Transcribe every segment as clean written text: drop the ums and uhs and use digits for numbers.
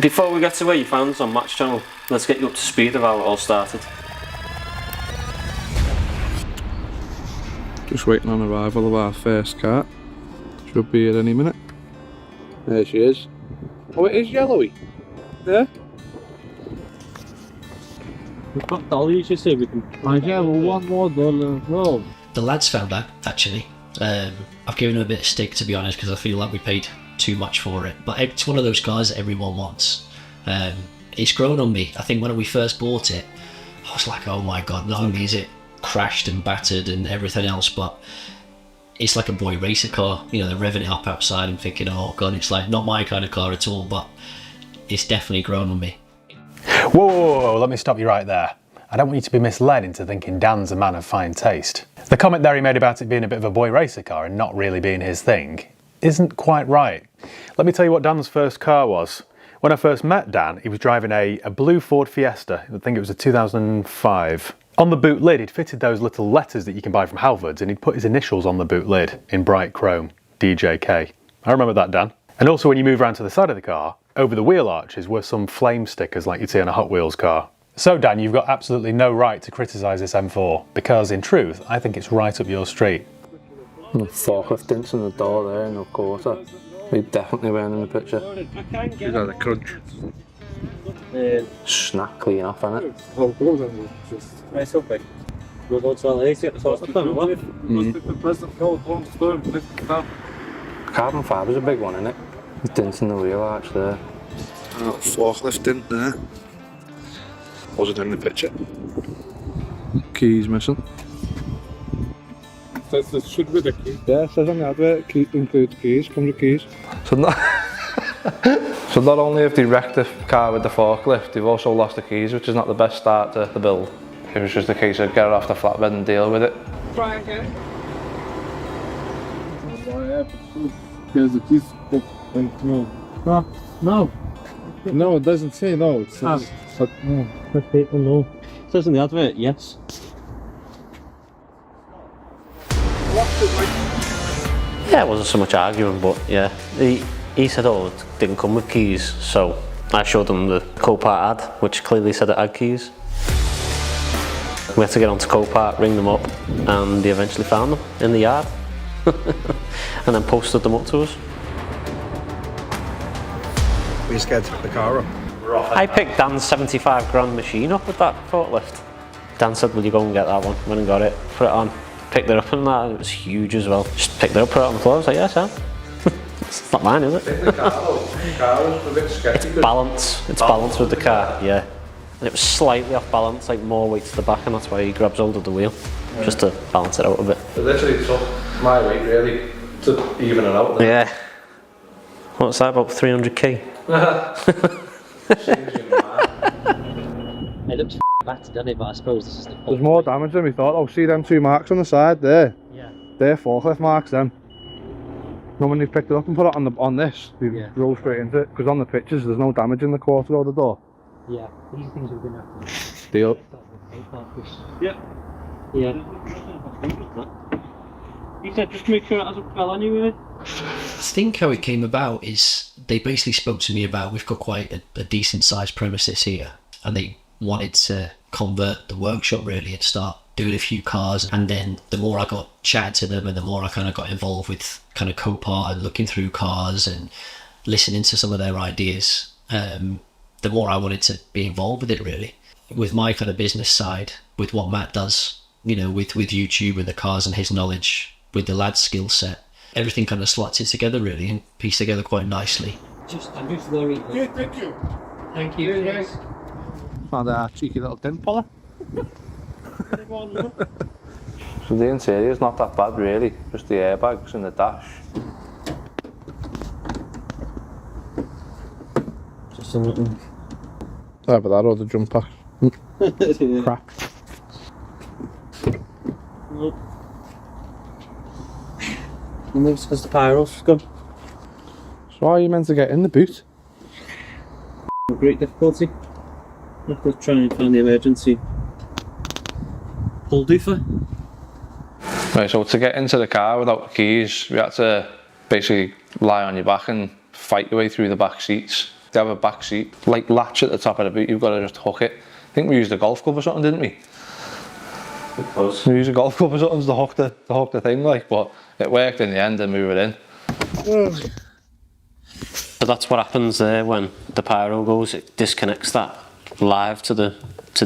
Before we get to where you found us on Match Channel, let's get you up to speed of how it all started. Just waiting on arrival of our first car. Should be here any minute. There she is. Oh, it is yellowy. Yeah. We've got dollies, you see, we can... Yeah, well, one more dollar as well. The lads found out, actually. I've given them a bit of stick, to be honest, because I feel like we paid too much for it. But it's one of those cars that everyone wants. It's grown on me. I think when we first bought it, I was like, oh my god, not only is it crashed and battered and everything else, but it's like a boy racer car. You know, they're revving it up outside and thinking, oh god, it's like not my kind of car at all, but it's definitely grown on me. Whoa, whoa, whoa, let me stop you right there. I don't want you to be misled into thinking Dan's a man of fine taste. The comment there he made about it being a bit of a boy racer car and not really being his thing isn't quite right. Let me tell you what Dan's first car was. When I first met Dan, he was driving a blue Ford Fiesta. I think it was a 2005. On the boot lid, he'd fitted those little letters that you can buy from Halfords, and he'd put his initials on the boot lid in bright chrome, DJK. I remember that, Dan. And also when you move around to the side of the car, over the wheel arches were some flame stickers like you'd see on a Hot Wheels car. So Dan, you've got absolutely no right to criticise this M4, because in truth, I think it's right up your street. The forklift dents in the door there in the quarter. We definitely weren't in the picture. Is that a crunch? Snap clean off, innit? Right, so big. We'll go to LA to get the forklift done. Carbon fiber's a big one, isn't it? There's dents in the wheel arch there. Forklift dent there. Wasn't in the picture. Keys missing. This should be the key. Yeah, it says on the advert, key includes keys, comes with keys. So not only have they wrecked the car with the forklift, they've also lost the keys, which is not the best start to the build. It was just a case of get it off the flatbed and deal with it. Try again. Here's the keys. No. No. No, it doesn't say no. It says No. No. It says in the advert, yes. Yeah, it wasn't so much arguing, but yeah. He said, oh, it didn't come with keys, so I showed him the Copart ad, which clearly said it had keys. We had to get onto Copart, ring them up, and they eventually found them in the yard. And then posted them up to us. Were you scared to pick the car up? I picked Dan's 75 grand machine up with that forklift. Dan said, will you go and get that one? Went and got it, put it on, picked it up and that, it was huge as well. Just picked it up, put it on the floor, I was like, yeah, Sam. It's not mine, is it? The car was a bit sketchy. It's balance with the car, yeah. And it was slightly off balance, like more weight to the back, and that's why he grabs hold of the wheel, just to balance it out a bit. It literally took my weight really to even it out there. Yeah. What's that, about 300k? It looks battered, doesn't it? But I suppose this is the... There's more damage than we thought. Oh, see them two marks on the side there? Yeah. They're forklift marks then. And when they've picked it up and put it on this, they roll straight into it. Because on the pictures there's no damage in the quarter or the door. Yeah, these things are going to have to... Deal. Yeah. Yeah. He said just make sure it hasn't fell anyway. I think how it came about is they basically spoke to me about, we've got quite a decent sized premises here, and they wanted to convert the workshop really and start doing a few cars. And then the more I got chatting to them and the more I kind of got involved with kind of Copart and looking through cars and listening to some of their ideas, the more I wanted to be involved with it really. With my kind of business side, with what Matt does, you know, with YouTube and the cars and his knowledge, with the lad's skill set, everything kind of slots it together really and pieced together quite nicely. I'm just very... Yeah, thank you. Thank you. Yes. Found a cheeky little dent puller. So the interior's not that bad really, just the airbags and the dash. Just a little... Sorry about that, or the jump pack. Crap. Nope. And it's because the pyro's gone. So how are you meant to get in the boot? Great difficulty. Have to try and find the emergency pull doofer. Right, so to get into the car without the keys, we had to basically lie on your back and fight your way through the back seats. they have a back seat, like latch at the top of the boot, you've got to just hook it. I think we used a golf club or something, didn't we? We used a golf club or something to hook the thing, like, but it worked in the end and move it in. So that's what happens there when the pyro goes, it disconnects that live to the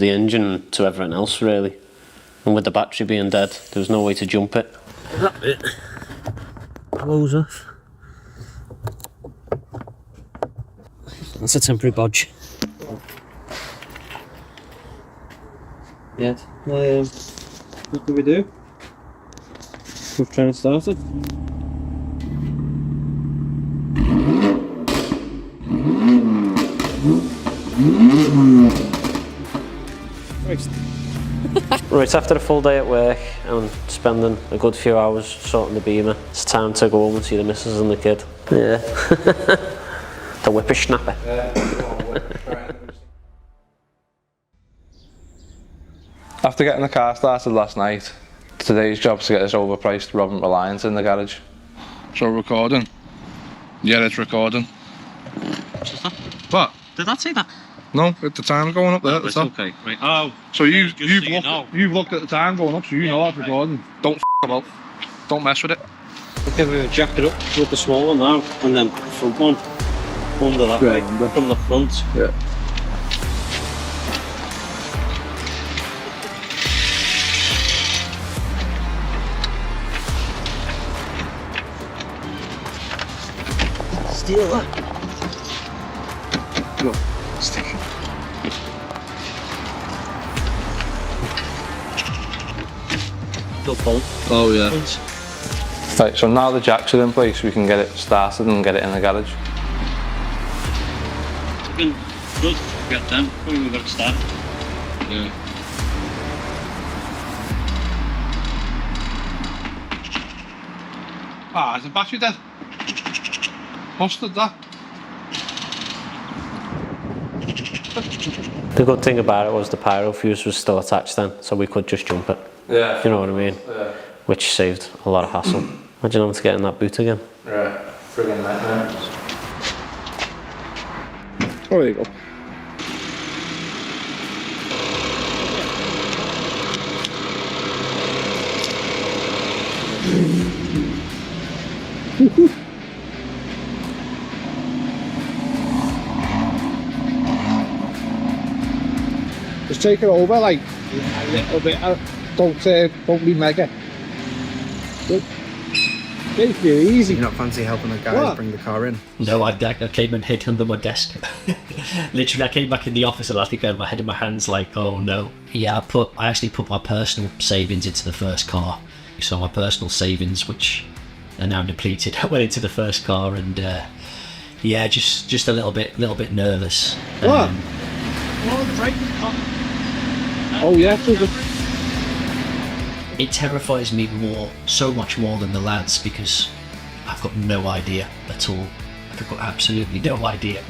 engine and to everything else really. And with the battery being dead, there was no way to jump it. That bit blows off. That's a temporary bodge. Yeah. What do we do? We're trying to start it. Right, after a full day at work and spending a good few hours sorting the Beamer, it's time to go home and see the missus and the kid. Yeah. The whippersnapper. After getting the car started last night, today's job is to get this overpriced Robin Reliance in the garage. So recording? Yeah, it's recording. What's that? What? Did that say that? No, at the time going up there at the It's top. okay. Right. Oh. So you've know. looked at the time going up, so you know it's recording. Don't f about. Don't mess with it. Okay, we're gonna jack it up with the small one now, and then front one under that way, from the front. Yeah. Steal that. Go. Stick. Go pull. Oh yeah. Right, so now the jacks are in place, we can get it started and get it in the garage. It's been good. We got them. We got to start. Yeah. Ah, is the battery dead? Busted that. The good thing about it was the pyro fuse was still attached then, so we could just jump it. Yeah. You know what I mean? Yeah. Which saved a lot of hassle. Imagine having to get in that boot again. Right, friggin' nightmare. Oh, there you go. Just take it over like a little bit. Don't be mega. Take it easy. You not fancy helping the guys bring the car in? No, I came and hid under my desk. Literally, I came back in the office and I think I had my head in my hands like, oh no. Yeah, I actually put my personal savings into the first car. So my personal savings, which are now depleted, went into the first car, and yeah, just a little bit nervous. What? Oh yeah, It terrifies me so much more than the lads, because I've got no idea at all. I've got absolutely no idea.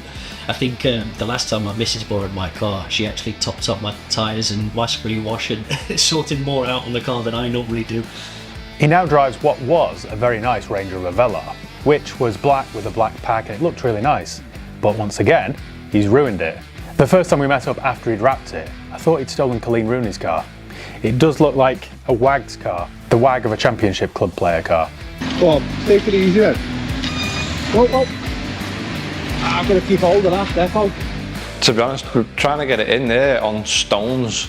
I think the last time my missus borrowed my car, she actually topped up my tyres and wash and sorted more out on the car than I normally do. He now drives what was a very nice Range Rover Velar, which was black with a black pack and it looked really nice. But once again, he's ruined it. The first time we met up after he'd wrapped it, I thought he'd stolen Colleen Rooney's car. It does look like a WAG's car, the WAG of a championship club player car. Go on, take it easy then. Whoa. I'm going to keep hold of that, defo. To be honest, we're trying to get it in there on stones,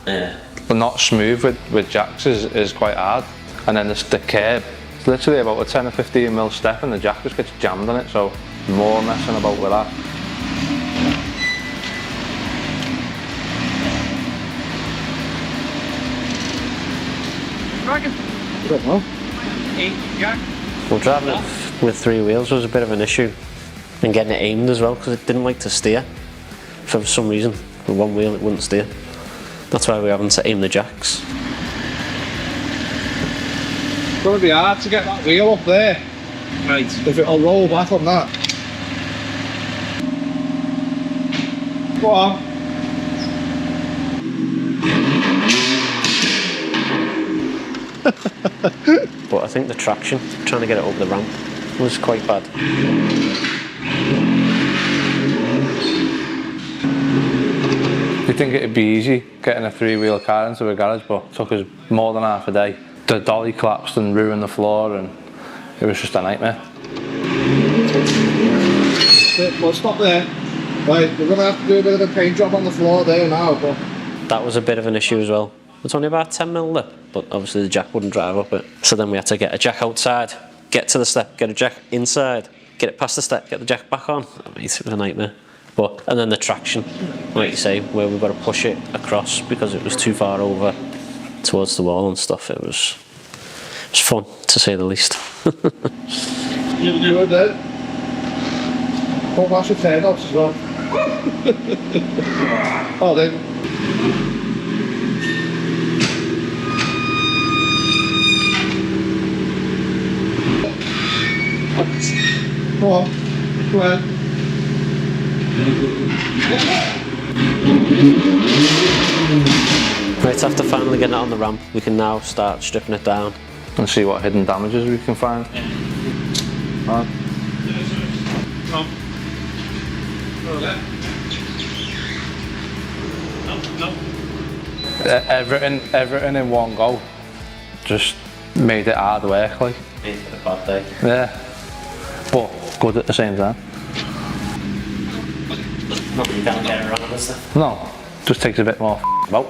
but not smooth with jacks is quite hard. And then the curb, it's literally about a 10 or 15 mil step and the jack just gets jammed on it, so more messing about with that. I don't know. Well, driving it with three wheels was a bit of an issue, and getting it aimed as well, because it didn't like to steer. For some reason, with one wheel it wouldn't steer. That's why we're having to aim the jacks. It's going to be hard to get that wheel up there. Right. If it'll roll back on that. Go on. But I think the traction, trying to get it over the ramp, was quite bad. You'd think it'd be easy getting a 3-wheel car into a garage, but it took us more than half a day. The dolly collapsed and ruined the floor, and it was just a nightmare. We'll stop there. Right, we're gonna have to do a bit of a paint job on the floor there now, but That was a bit of an issue as well. It's only about 10mm lip, but obviously the jack wouldn't drive up it. So then we had to get a jack outside, get to the step, get a jack inside, get it past the step, get the jack back on. I mean, it was a nightmare. But, and then the traction, like you say, where we've got to push it across because it was too far over towards the wall and stuff. It was fun, to say the least. you were there. Don't wash your tail out as well. Oh, then. Go on. Go ahead. Right, after finally getting it on the ramp, we can now start stripping it down. And see what hidden damages we can find. Right. Everything in one go just made it hard work, like. Made it a bad day. Yeah, but good at the same time. Nobody can get around, is there? No, just takes a bit more about.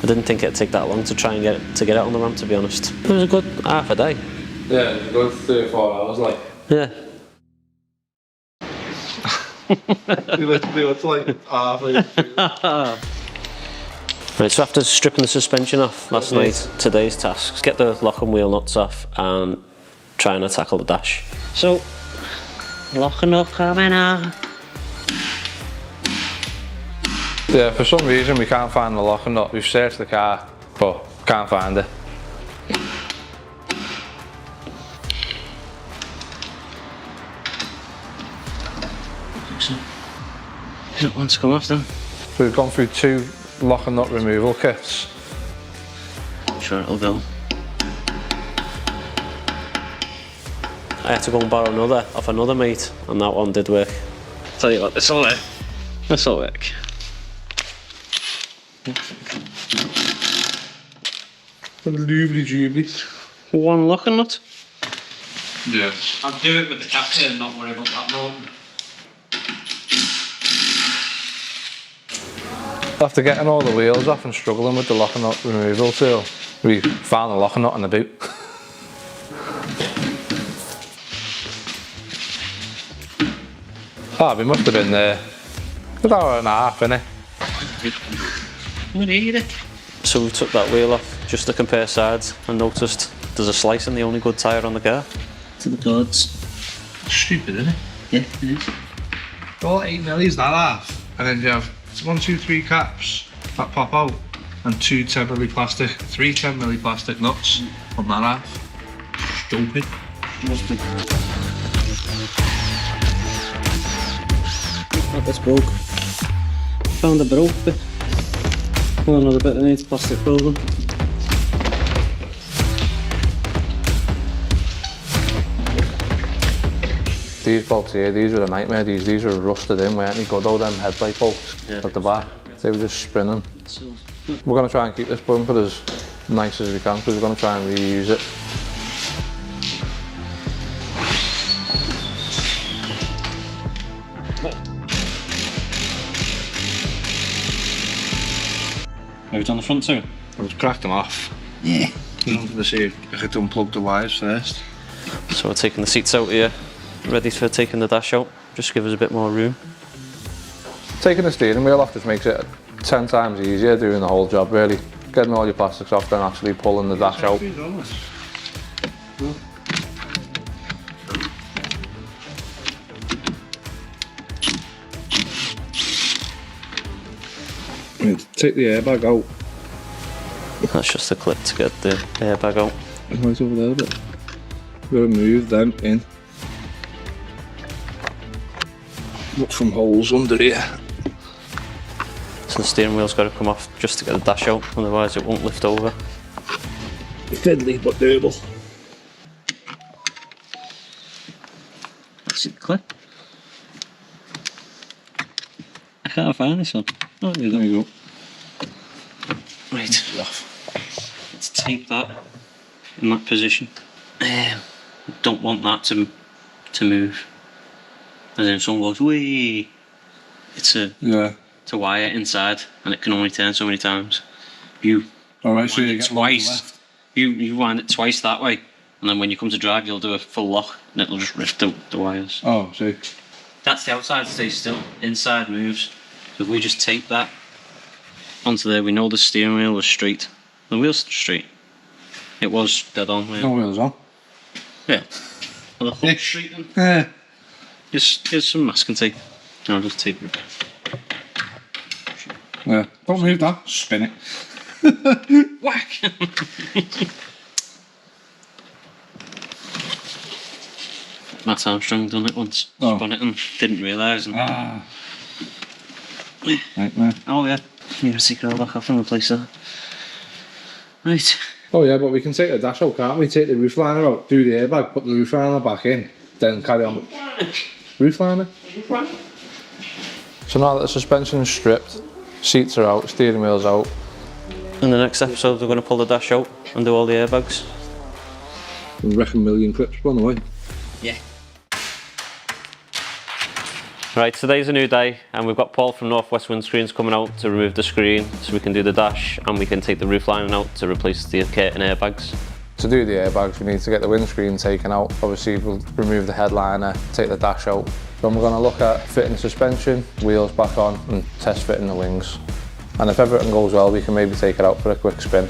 I didn't think it'd take that long to try and get it on the ramp, to be honest. It was a good half a day. Yeah, it was a good 3 or 4 hours, like. Yeah. Literally, it's like half. Right, so after stripping the suspension off last night, today's task is get the lock and wheel nuts off and trying to tackle the dash. So, lock and nut coming out. Yeah, for some reason we can't find the lock and nut. We've searched the car, but can't find it. It wants to come off then. So we've gone through 2 lock and nut removal kits. Sure it'll go. I had to go and borrow another off another mate, and that one did work. Tell you what, this'll work. This'll work. Loobly-doobly. One lock and nut. Yeah. I'll do it with the cap here and not worry about that mountain. After getting all the wheels off and struggling with the lock and nut removal tool, we found the lock and nut in the boot. We must have been there a good hour and a half, innit? So we took that wheel off just to compare sides and noticed there's a slice in the only good tyre on the car. To the gods. Stupid, isn't it? Yeah, it is. All 8mm that half, and then you have 1, 2, 3 caps that pop out, and 2 10mm plastic, 3 10mm plastic nuts on that half. Stupid. Must be. Oh, that's broke. Found a broke bit. Well, another bit that needs plastic building. These bolts here, these were a nightmare. These were rusted in, weren't they? Good old them headlight bolts at the back. They were just spinning. So, We're going to try and keep this bumper as nice as we can because we're going to try and reuse it. Have you done the front too? I just cracked them off. yeah. I wanted to see if I could unplug the wires first. So we're taking the seats out here, ready for taking the dash out, just to give us a bit more room. Taking the steering wheel off just makes it 10 times easier doing the whole job really. Getting all your plastics off then actually pulling the dash out. Take the airbag out. That's just a clip to get the airbag out. Right over there a bit. We've got to move them in. Look from holes under here. So the steering wheel's got to come off just to get the dash out, otherwise it won't lift over. Fiddly but doable. That's it, clip. can't find this one. Oh, there you go. Right. Let's tape that in that position. Don't want that to move. And then someone goes, wee. It's a wire inside, and it can only turn so many times. You Alright, so wind you it get twice. You wind it twice that way, and then when you come to drive, you'll do a full lock, and it'll just rip the wires. Oh, see. That's the outside stays still. Inside moves. So if we just tape that onto there, we know the steering wheel is straight. The wheel's straight. It was dead on. No wheels on. Yeah. Well, the hook's straight then. Yeah. Here's some masking tape. And I'll just tape it. Yeah. Don't move that. Spin it. Whack! Matt Armstrong done it once. Oh. Spun it and didn't realise. And Nightmare. oh yeah. Need a secret lock off and replace that. Right. Oh yeah, but we can take the dash out, can't we? Take the roof liner out, do the airbag, put the roof liner back in, then carry on. Roof liner? So now that the suspension's stripped, seats are out, steering wheel's out. In the next episode, we're going to pull the dash out and do all the airbags. I reckon 1,000,000 clips run away. Yeah. Right, today's a new day, and we've got Paul from Northwest Windscreens coming out to remove the screen so we can do the dash and we can take the roof lining out to replace the curtain airbags. To do the airbags, we need to get the windscreen taken out. Obviously, we'll remove the headliner, take the dash out. Then we're going to look at fitting the suspension, wheels back on, and test fitting the wings. And if everything goes well, we can maybe take it out for a quick spin.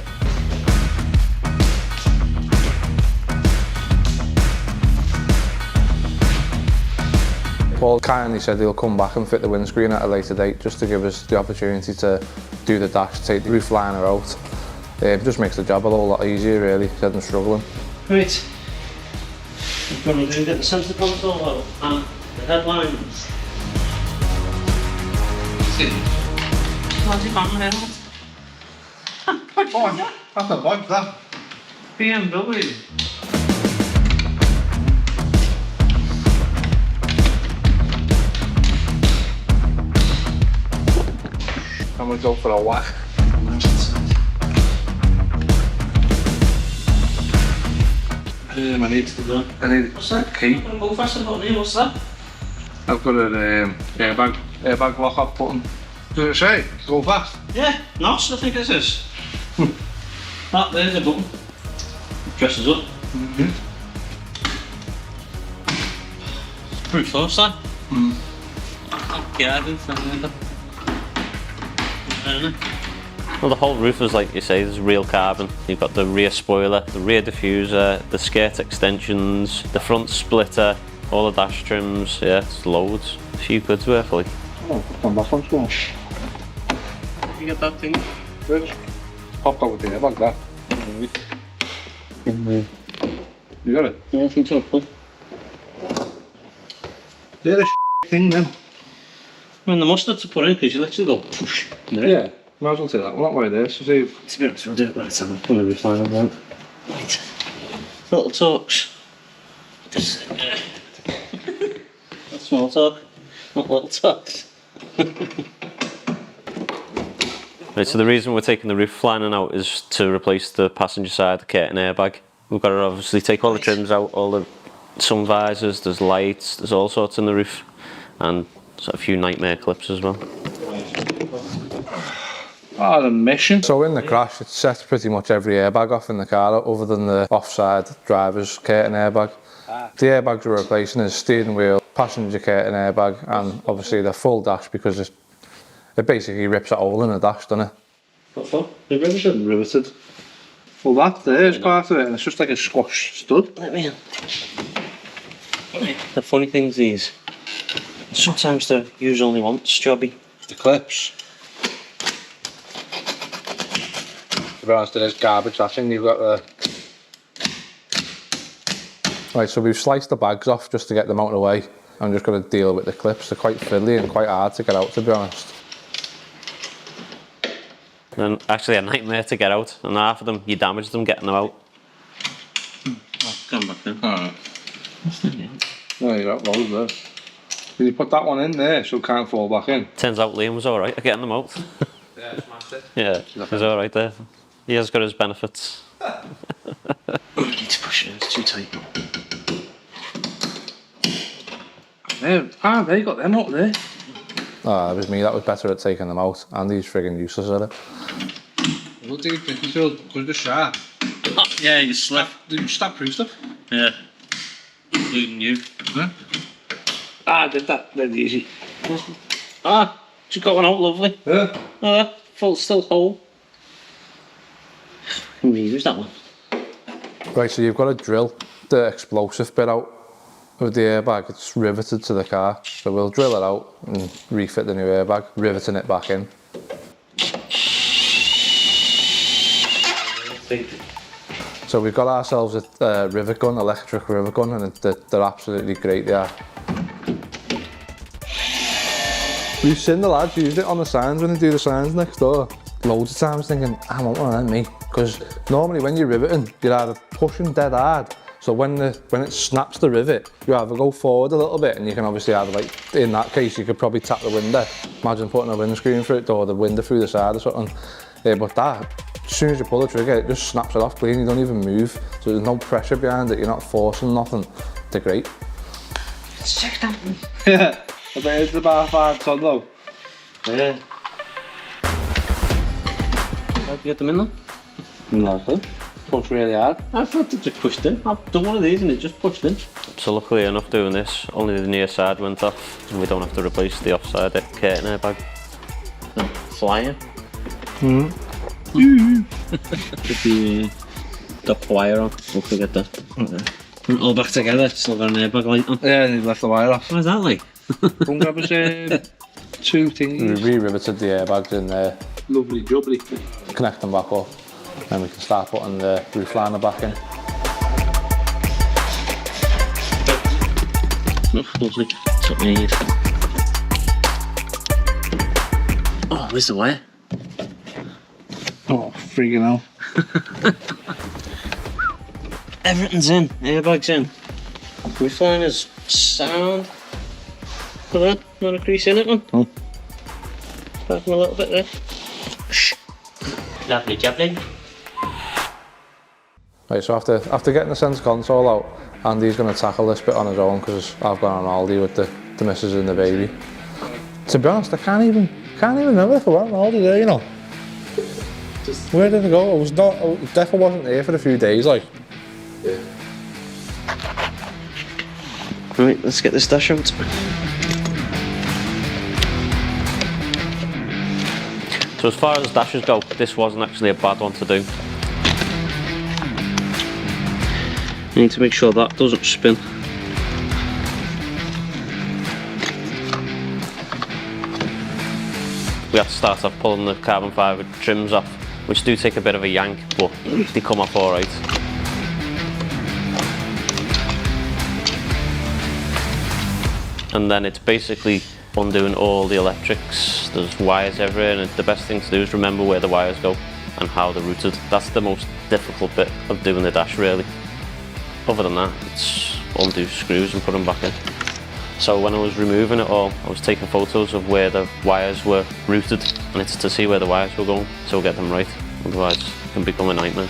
Paul kindly said he'll come back and fit the windscreen at a later date just to give us the opportunity to do the dash, take the roof liner out. It just makes the job a whole lot easier really, instead of struggling. Right. We're going to get the centre console out and the headlines. What's it on there? Oh, that's a bug, that. BMW. I'm going to go for a whack. I need What's that? key. Go faster button. What's that? I've got an airbag lock off button. Does it say? Go fast. Yeah, NOS I think this is. That there's a button. Dresses up. Brute force that. Yeah, I didn't. Well, the whole roof is like you say, there's real carbon. You've got the rear spoiler, the rear diffuser, the skirt extensions, the front splitter, all the dash trims. Yeah, it's loads. A few quid's worth, like. Oh, come back on school. You get that thing? Rich, popped out with the airbag there. You got it? Yeah, I think so. They're the thing then. I mean, the mustard to put in because you literally go push. Yeah, might as well take that one that way there. So see, To be honest, we'll do it by the time I'm going to refine on that. Right. Little talks. Just, That's small talk, not little talks. Right, so the reason we're taking the roof lining out is to replace the passenger side curtain airbag. We've got to obviously take all the trims out, all the sun visors, there's lights, there's all sorts in the roof, and a few nightmare clips as well. Oh, the mission. so in the crash, it sets pretty much every airbag off in the car, other than the offside driver's curtain airbag. The airbags we're replacing is steering wheel, passenger curtain airbag, and obviously the full dash because it basically rips a hole in the dash, doesn't it? What for? They're riveted. Riveted. Well, that there is part of it, and it's just like a squash stud. Let me in. The funny thing's these. Sometimes they're used only once, jobby. The clips. To be honest, it is garbage, that thing you've got there. Right, so we've sliced the bags off just to get them out of the way. I'm just going to deal with the clips. They're quite fiddly and quite hard to get out, to be honest. And actually a nightmare to get out, and half of them, you damage them getting them out. Oh, come back then. Alright. No, you're out loads there. Can you put that one in there so it can't fall back in? Turns out Liam was alright at getting them out. Yeah, smashed it. Yeah, he's alright there. He has got his benefits. I need to push it, it's too tight. There, they got them up there. Ah, it was me that was better at taking them out. Andy's friggin' useless at it. What do you think you feel? Because the sharp. Yeah, you slip. Did you stab through stuff? Yeah. Including you. Huh? I did that dead easy. Just got one out, lovely. Yeah. Full still whole. Can we use that one? Right, so you've got to drill the explosive bit out of the airbag. It's riveted to the car. So we'll drill it out and refit the new airbag, riveting it back in. So we've got ourselves a rivet gun, electric rivet gun, and they're absolutely great, they are. We've seen the lads use it on the signs when they do the signs next door. Loads of times thinking, I want one of them, me. Because normally when you're riveting, you're either pushing dead hard. So when it snaps the rivet, you either go forward a little bit, and you can obviously either, like, in that case, you could probably tap the window. Imagine putting a windscreen through it, or the window through the side or something. Yeah, but that, as soon as you pull the trigger, it just snaps it off clean, you don't even move. So there's no pressure behind it, you're not forcing nothing. They're great. Let's check that one. Yeah. I bet it's about 5 ton though. Yeah. How'd you get them in then? Nothing. Pushed really hard. I thought it just pushed in. I've done one of these and it just pushed in. So luckily enough doing this, only the near side went off and we don't have to replace the offside curtain airbag. Flying. Put the wire on, don't forget that. Put it all back together, still got an airbag light on. Yeah, and he left the wire off. What is that like? Come grab us 2 thingies. We re-riveted the airbags in there, Lovely jubbly. connect them back up, and we can start putting the roof liner back in. Oh, lovely. That's what we need. Oh, where's the wire? Oh, freaking hell. Everything's in, airbags in. Roof liner's sound. Look at that, not a crease in it, man. Oh. Cracking a little bit there. Shh. Lovely jubbly. Right, so after getting the centre console out, Andy's going to tackle this bit on his own because I've gone on Aldi with the missus and the baby. To be honest, I can't even remember if I went on Aldi there, you know. Where did it go? I definitely wasn't there for a few days, like. Yeah. Right, let's get this dash out. So as far as dashes go, this wasn't actually a bad one to do. You need to make sure that doesn't spin. We have to start off pulling the carbon fibre trims off, which do take a bit of a yank, but they come off alright. And then it's basically undoing all the electrics. There's wires everywhere, and the best thing to do is remember where the wires go and how they're routed. That's the most difficult bit of doing the dash, really. Other than that, it's undo screws and put them back in. So when I was removing it all, I was taking photos of where the wires were routed, and it's to see where the wires were going, so we'll get them right. Otherwise, it can become a nightmare.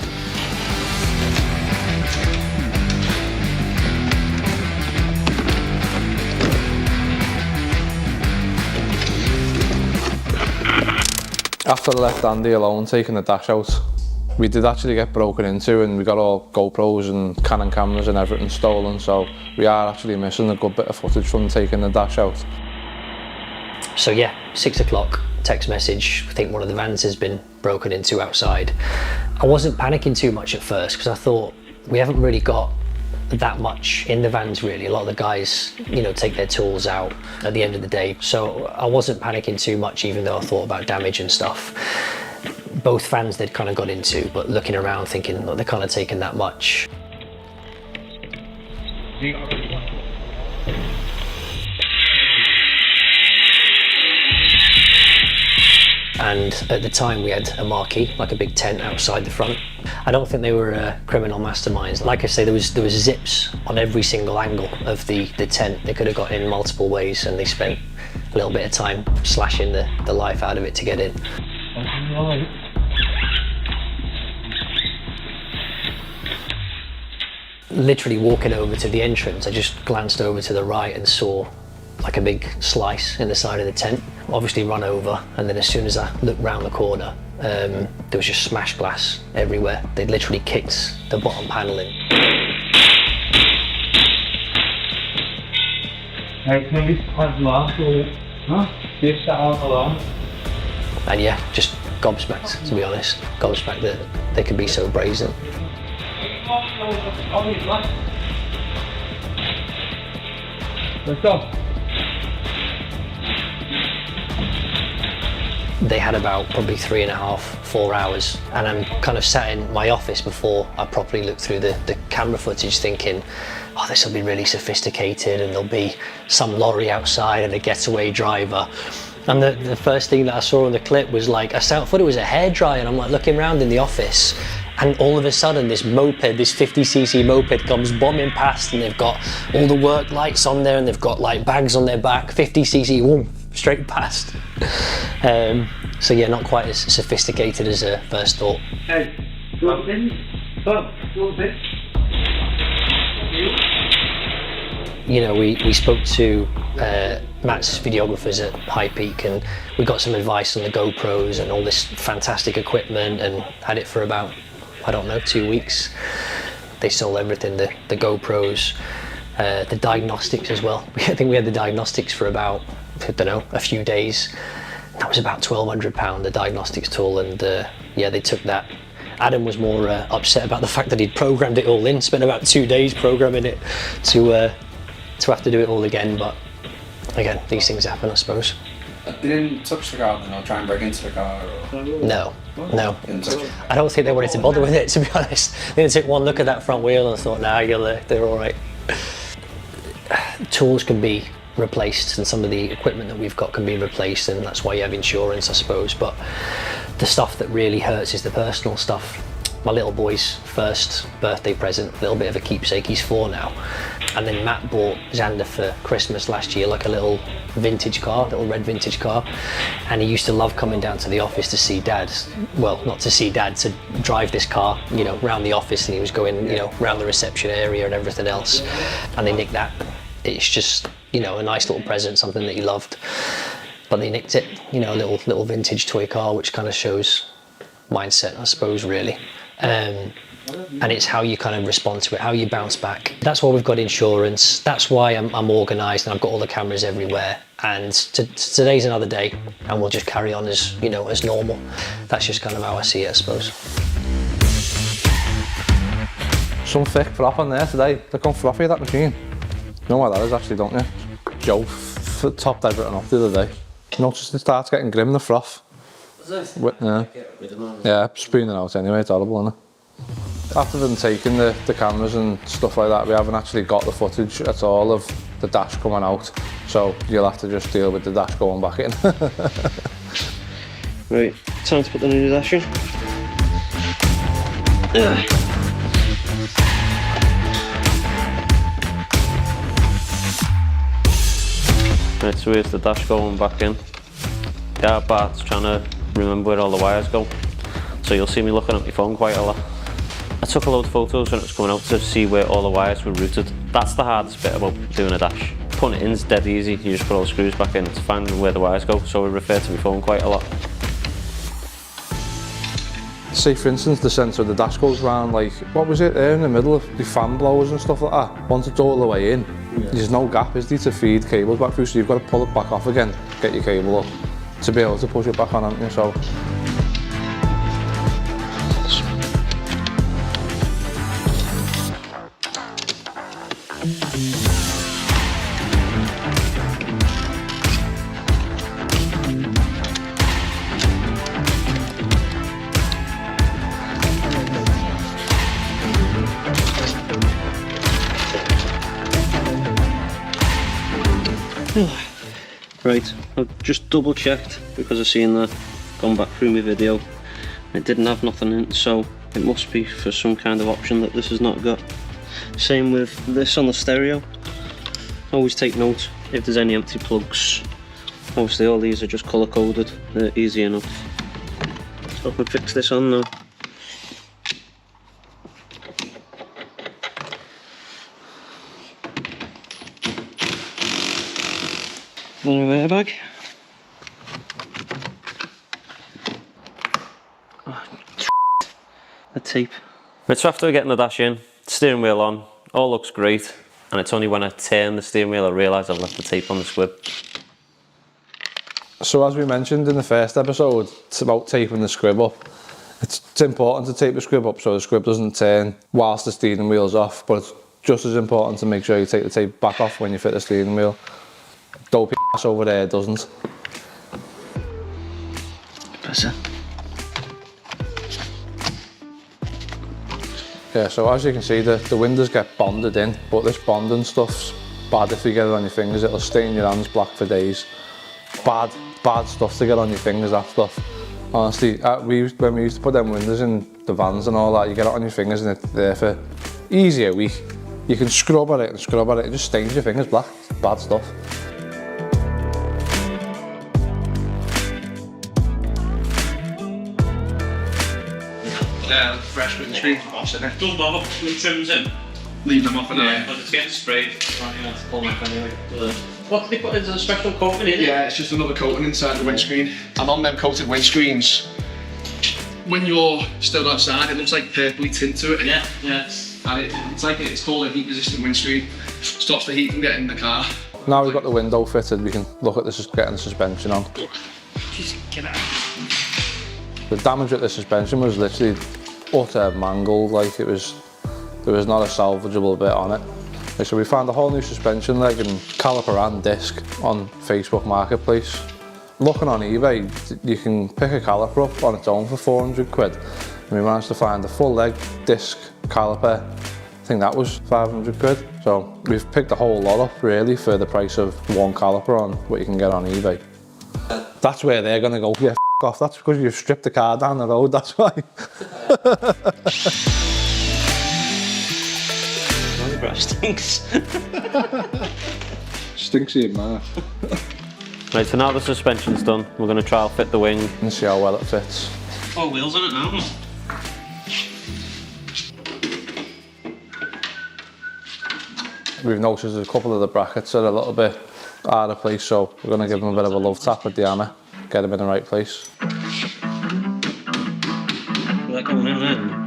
After I left Andy alone taking the dash out, we did actually get broken into, and we got all GoPros and Canon cameras and everything stolen, so we are actually missing a good bit of footage from taking the dash out. So yeah, 6 o'clock, text message, I think one of the vans has been broken into outside. I wasn't panicking too much at first because I thought we haven't really got that much in the vans really. A lot of the guys, you know, take their tools out at the end of the day. So I wasn't panicking too much, even though I thought about damage and stuff. Both vans they'd kind of got into, but looking around thinking, look, they're kind of taking that much. And at the time we had a marquee, like a big tent outside the front. I don't think they were criminal masterminds. Like I say, there was zips on every single angle of the tent. They could have got in multiple ways, and they spent a little bit of time slashing the life out of it to get in. Literally walking over to the entrance, I just glanced over to the right and saw like a big slice in the side of the tent. Obviously run over, and then as soon as I looked round the corner, there was just smashed glass everywhere. They'd literally kicked the bottom panel in. And yeah, just gobsmacked, to be honest. Gobsmacked that they could be so brazen. Let's go. They had about probably 3.5, 4 hours, and I'm kind of sat in my office before I properly looked through the camera footage thinking, oh, this will be really sophisticated and there'll be some lorry outside and a getaway driver. And the first thing that I saw in the clip was like, I thought it was a hairdryer, and I'm like looking around in the office, and all of a sudden this moped, this 50cc moped comes bombing past, and they've got all the work lights on there, and they've got like bags on their back, 50cc, whoom, straight past. So yeah, not quite as sophisticated as I first thought. Hey, You know, we spoke to Matt's videographers at High Peak, and we got some advice on the GoPros and all this fantastic equipment, and had it for about, I don't know, 2 weeks. They sold everything, the GoPros, the diagnostics as well. I think we had the diagnostics for about, I don't know, a few days. That was about £1,200, the diagnostics tool, and yeah, they took that. Adam was more upset about the fact that he'd programmed it all in, spent about 2 days programming it to have to do it all again, but again, these things happen, I suppose. They didn't touch the car then, or try and break into the car? Or... No. Didn't touch it. I don't think they wanted to bother with it, to be honest. They took one look at that front wheel and thought, nah, they're all right. Tools can be replaced, and some of the equipment that we've got can be replaced, and that's why you have insurance, I suppose. But the stuff that really hurts is the personal stuff. My little boy's first birthday present, a little bit of a keepsake, he's 4 now. And then Matt bought Xander for Christmas last year, like a little vintage car, little red vintage car. And he used to love coming down to the office to see Dad. Well, not to see Dad, to drive this car, you know, around the office, and he was going, you know, around the reception area and everything else. And they nicked that. It's just, you know, a nice little present, something that he loved. But they nicked it, you know, a little vintage toy car, which kind of shows mindset, I suppose, really. And it's how you kind of respond to it, how you bounce back. That's why we've got insurance. That's why I'm organised, and I've got all the cameras everywhere. And today's another day, and we'll just carry on as, you know, as normal. That's just kind of how I see it, I suppose. Some thick froth on there today. They're going frothy, that machine. You know why that is actually, don't you? Joe topped everything off the other day. Noticed it starts getting grim, the froth. Is it? Yeah, spooning out anyway, it's horrible, isn't it? After them taking the cameras and stuff like that, we haven't actually got the footage at all of the dash coming out, so you'll have to just deal with the dash going back in. Right, time to put the new dash in. Right, so here's the dash going back in. Yeah, Bart's trying to remember where all the wires go, so you'll see me looking at my phone quite a lot. I took a load of photos when it was coming out to see where all the wires were routed. That's the hardest bit about doing a dash. Putting it in is dead easy, you just put all the screws back in, it's finding where the wires go, so I refer to my phone quite a lot. Say for instance the centre of the dash goes round, like, what was it there in the middle of the fan blowers and stuff like that? Once it's all the way in, there's no gap, is there, to feed cables back through, so you've got to pull it back off again, get your cable up, to be able to push it back on, haven't you? So. Right, I've just double checked because I've seen the gone back through my video. It didn't have nothing in it, so it must be for some kind of option that this has not got. Same with this on the stereo. Always take note if there's any empty plugs. Obviously all these are just colour coded, they're easy enough. So I can fix this on now. Another airbag. The tape. Right, so after getting the dash in, steering wheel on, all looks great, and it's only when I turn the steering wheel I realise I've left the tape on the squib. So as we mentioned in the first episode, it's about taping the squib up. It's important to tape the squib up so the squib doesn't turn whilst the steering wheel's off, but it's just as important to make sure you take the tape back off when you fit the steering wheel. Dopey ass over there doesn't. Pressure. Yeah, so as you can see, the windows get bonded in, but this bonding stuff's bad if you get it on your fingers. It'll stain your hands black for days. Bad stuff to get on your fingers, that stuff. Honestly, when we used to put them windows in the vans and all that, you get it on your fingers and it's there for easy a week. You can scrub at it and scrub at it, it just stains your fingers black. It's bad stuff. Yeah, fresh windscreen. Don't bother putting trims in. Leave them off at night. Because it's getting sprayed. Right, you have to pull them off anyway. What did they put? Is there a special coating in it? Yeah, it's just another coating inside the windscreen. And on them coated windscreens, when you're stood outside, it looks like purpley tint to it. Yeah. And it's called a heat resistant windscreen. Stops the heat from getting in the car. Now we've got the window fitted, we can look at getting the suspension on. Just get out. The damage with the suspension was literally utter mangled, like there was not a salvageable bit on it. So we found a whole new suspension leg and caliper and disc on Facebook Marketplace. Looking on eBay, you can pick a caliper up on its own for 400 quid. And we managed to find a full leg, disc, caliper. I think that was 500 quid. So we've picked the whole lot up really for the price of one caliper on what you can get on eBay. That's where they're gonna go, yeah, f off. That's because you've stripped the car down the road, that's why. Stinks. Stinks in man. Right, so now the suspension's done, we're going to trial fit the wing. And see how well it fits. 4 wheels on it now. We've noticed a couple of the brackets are a little bit out of place, so we're going to give them a bit of a love tap with the hammer, get them in the right place. That going in there.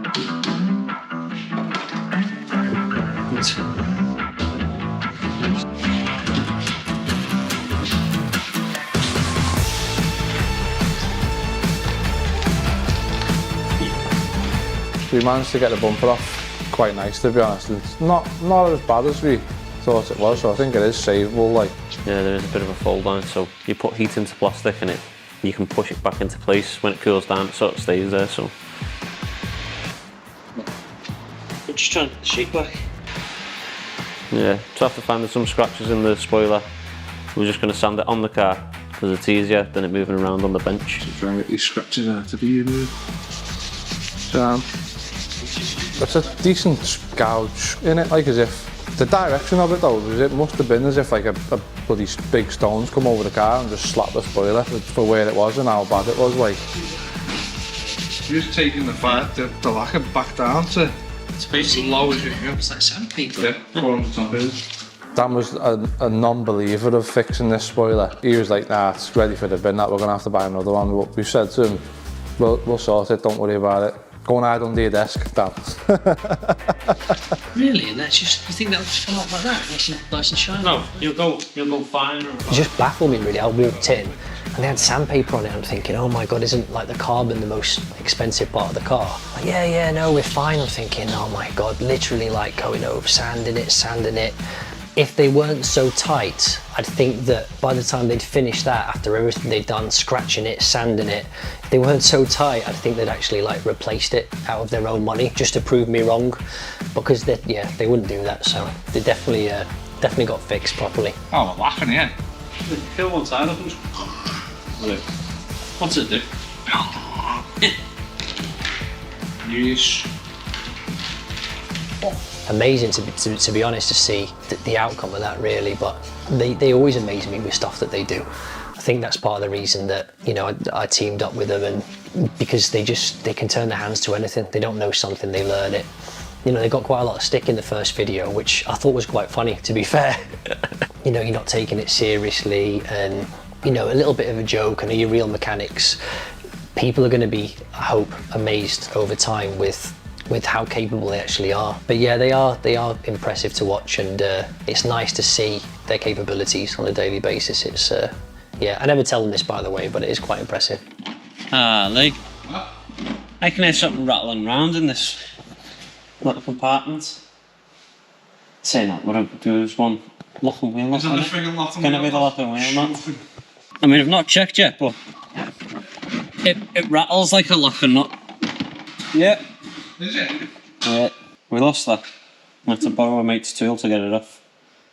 We managed to get the bumper off quite nice, to be honest. It's not as bad as we thought it was, so I think it is savable. Like. Yeah, there is a bit of a fold down, so you put heat into plastic and you can push it back into place. When it cools down, it sort of stays there. So I'm just trying to get the shape back. Yeah, so after finding some scratches in the spoiler, we're just going to sand it on the car because it's easier than it moving around on the bench. Try and get these scratches out to be removed. So It's a decent gouge in it, like as if the direction of it though, it must have been as if like a bloody big stone's come over the car and just slapped the spoiler for where it was and how bad it was. Like just taking the lacquer back down to It's basically low as you can. It's like sandpaper. Yeah, pour on the top is. Dan was a non-believer of fixing this spoiler. He was like, nah, it's ready for the bin, that we're gonna have to buy another one. But we've said to him, we'll sort it, don't worry about it. Go and hide under your desk, Dan. Really? And that's just, you think that'll just come out like that? Nice and shiny? no, you'll go fine. It just baffled me really. I walked in and they had sandpaper on it. I'm thinking, oh my God, isn't like the carbon the most expensive part of the car? Like, yeah, no, we're fine. I'm thinking, oh my God, literally like going over, sanding it. If they weren't so tight, I'd think that by the time they'd finished that, after everything they'd done, scratching it, sanding it, if they weren't so tight, I'd think they'd actually like replaced it out of their own money just to prove me wrong, because they wouldn't do that. So they definitely got fixed properly. Oh, we're laughing here. Kill one side of them. What's it do? Yes. Amazing to be honest to see the outcome of that really, but they always amaze me with stuff that they do. I think that's part of the reason that, you know, I teamed up with them, and because they can turn their hands to anything. They don't know something, they learn it. You know, they got quite a lot of stick in the first video, which I thought was quite funny, to be fair. You know, you're not taking it seriously, and, you know, a little bit of a joke, and your real mechanics. People are going to be, I hope, amazed over time with how capable they actually are. But yeah, they are impressive to watch, and it's nice to see their capabilities on a daily basis. It's yeah, I never tell them this, by the way, but it is quite impressive. Lee, I can hear something rattling around in this little compartment. Saying that, what there's one locking wheel nut. Is that the friggin' locking wheel? Gonna be the locking wheel nut. I mean, I've not checked yet, but it rattles like a locking nut. Yeah. Is it? Yeah, we lost that. I have to borrow a mate's tool to get it off.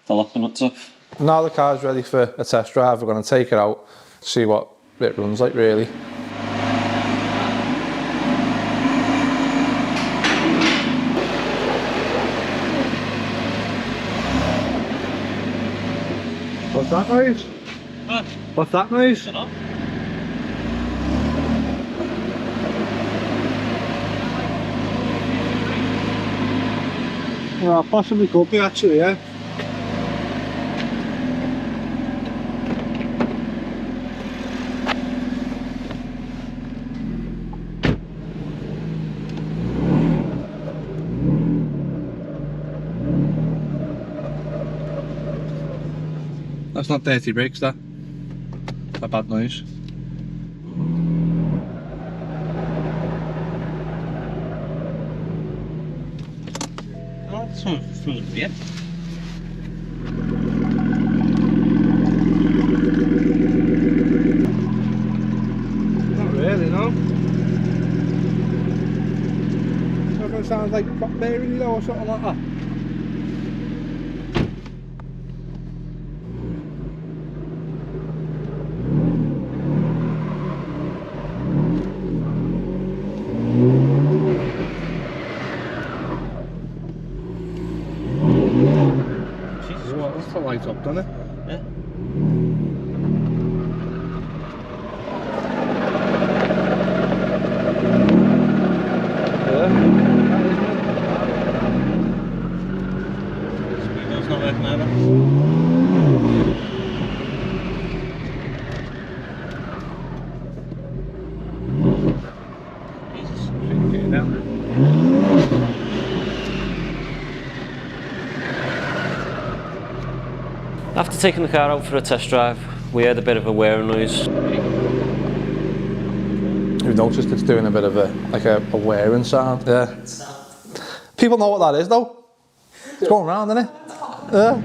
The locking nuts off. Now the car's ready for a test drive, we're going to take it out, see what it runs like really. What's that noise? What? What's that noise? Shut up. Yeah, possibly could be actually, yeah. That's not dirty brakes, that. It's a bad noise. Oh, that's from the bit. Not really, no. It sounds like prop bearing, you know, or something like that. That's the light up, doesn't it? Yeah. Speedo's not working either. Jesus. Get it down. After taking the car out for a test drive, we heard a bit of a whirring noise. You've noticed it's doing a bit of a whirring sound, yeah. People know what that is though. It's going round, isn't it? Yeah.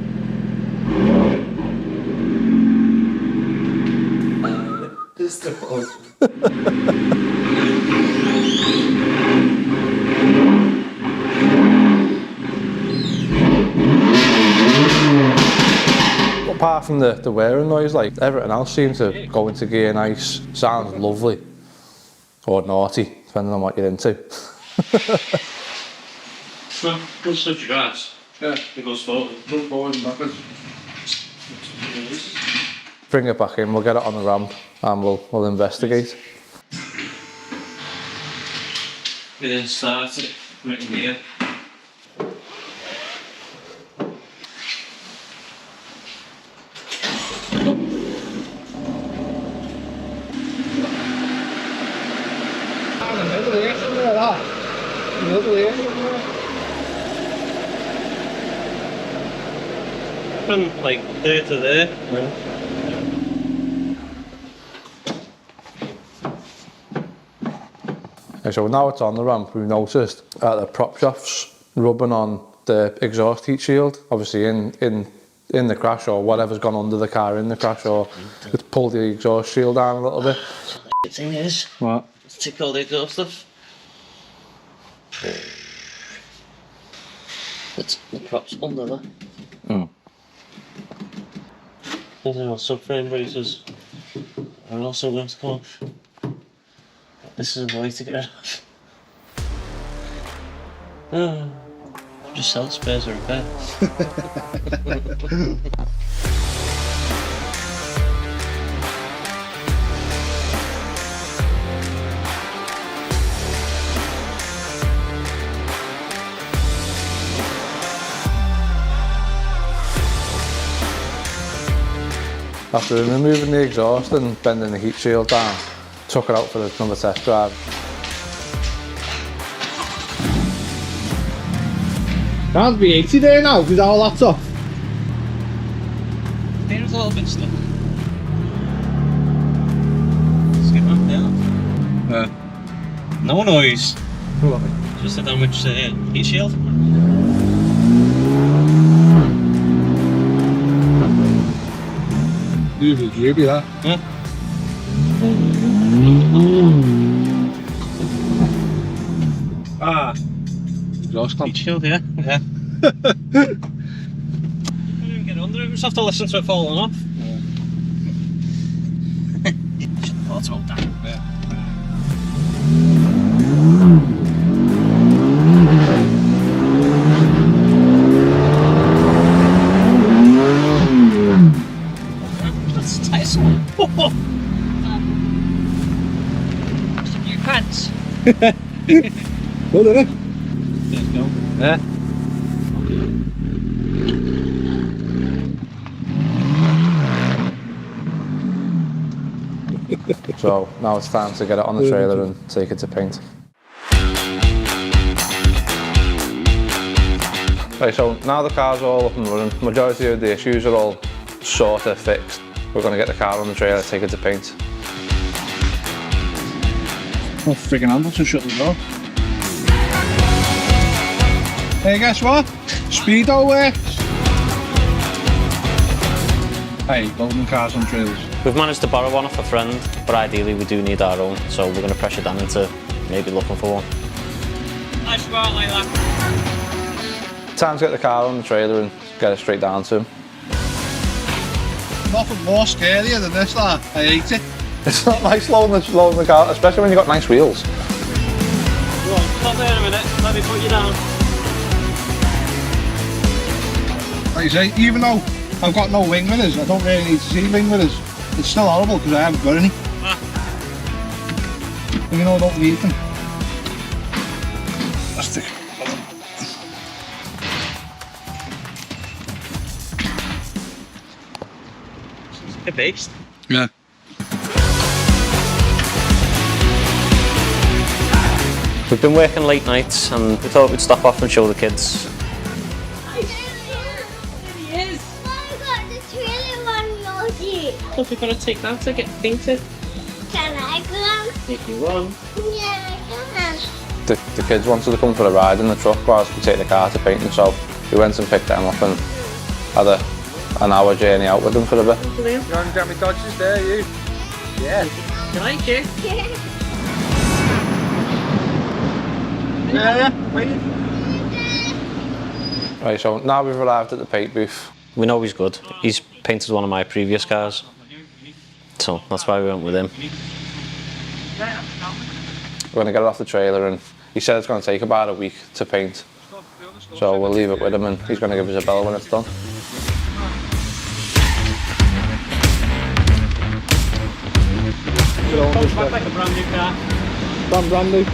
Apart from the whirring noise, like everything else seems to go into gear nice, sounds lovely. Or naughty, depending on what you're into. Well, we'll switch your gas. Yeah. It goes forward. Run forward and backwards. Bring it back in, we'll get it on the ramp and we'll investigate. We then start it right in here. From like there to there. Okay, so now it's on the ramp, we've noticed that the prop shaft's rubbing on the exhaust heat shield, obviously in the crash or whatever's gone under the car in the crash, or it's pulled the exhaust shield down a little bit. The thing is, What? let's take all the exhaust stuff. It's the props under there. Oh. These are our subframe braces are also going to come off. This is a way to get it off. Just sell spares or repair. After removing the exhaust and bending the heat shield down, took it out for another test drive. Can't be 80 there now because our lap's off. There's a little bit stuck. Let's get that down. No noise. Just a damaged heat shield. Maybe that. Yeah. Exhaust clamp. Heat shield, yeah. Yeah. Couldn't even get under it, we just have to listen to it falling off. Oh, it's all down. Yeah. That's a tight one. Your pants. Well done, eh? There you go. Yeah. So now it's time to get it on the trailer and take it to paint. Right, so now the car's all up and running, majority of the issues are all sort of fixed. We're going to get the car on the trailer, take it to paint. Oh, friggin' handle to shut the door. Hey, guess what? Speedo works. Hey, building cars on trailers. We've managed to borrow one off a friend, but ideally we do need our own, so we're going to pressure Dan into maybe looking for one. Nice spot like that. Time to get the car on the trailer and get it straight down to him. Nothing more scarier than this, lad. I hate it. It's not nice loading the car, especially when you've got nice wheels. Go on, stop there a minute, let me put you down. Like you say, even though I've got no wing mirrors, I don't really need to see wing mirrors. It's still horrible because I haven't got any. And you know I don't need them. Plastic. A beast. Yeah. We've been working late nights and we thought we'd stop off and show the kids. So we're going to take that to get painted. Can I come? If you want. Yeah, I can. The kids wanted to come for a ride in the truck whilst we take the car to painting, so we went and picked them up and had an hour journey out with them for a bit. You haven't got me dodges there, you? Yeah. You like it? Yeah, wait. Right, so now we've arrived at the paint booth. We know he's good. He's painted one of my previous cars. So that's why we went with him. We're going to get it off the trailer and he said it's going to take about a week to paint. So we'll leave it with him and he's going to give us a bell when it's done. Like a brand new car. Brand new.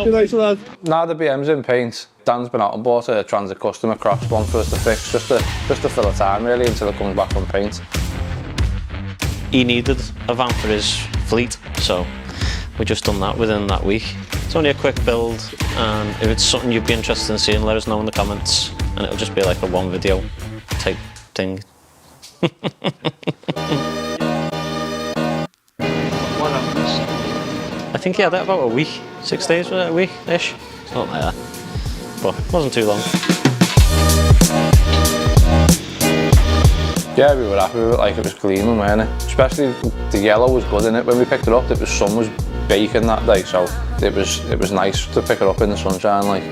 You're nice, lad. Now the BM's in paint, Dan's been out and bought a Transit Custom Cross one for us to fix, just to fill the time really until it comes back from paint. He needed a van for his fleet, so we just done that within that week. It's only a quick build, and if it's something you'd be interested in seeing, let us know in the comments, and it'll just be like a one video type thing. I think he had that about a week, 6 days, was it a week-ish? Something like that. But it wasn't too long. Yeah, we were happy with it, like it was gleaming, weren't it? Especially the yellow was good in it when we picked it up. The sun was baking that day, so it was nice to pick it up in the sunshine, like.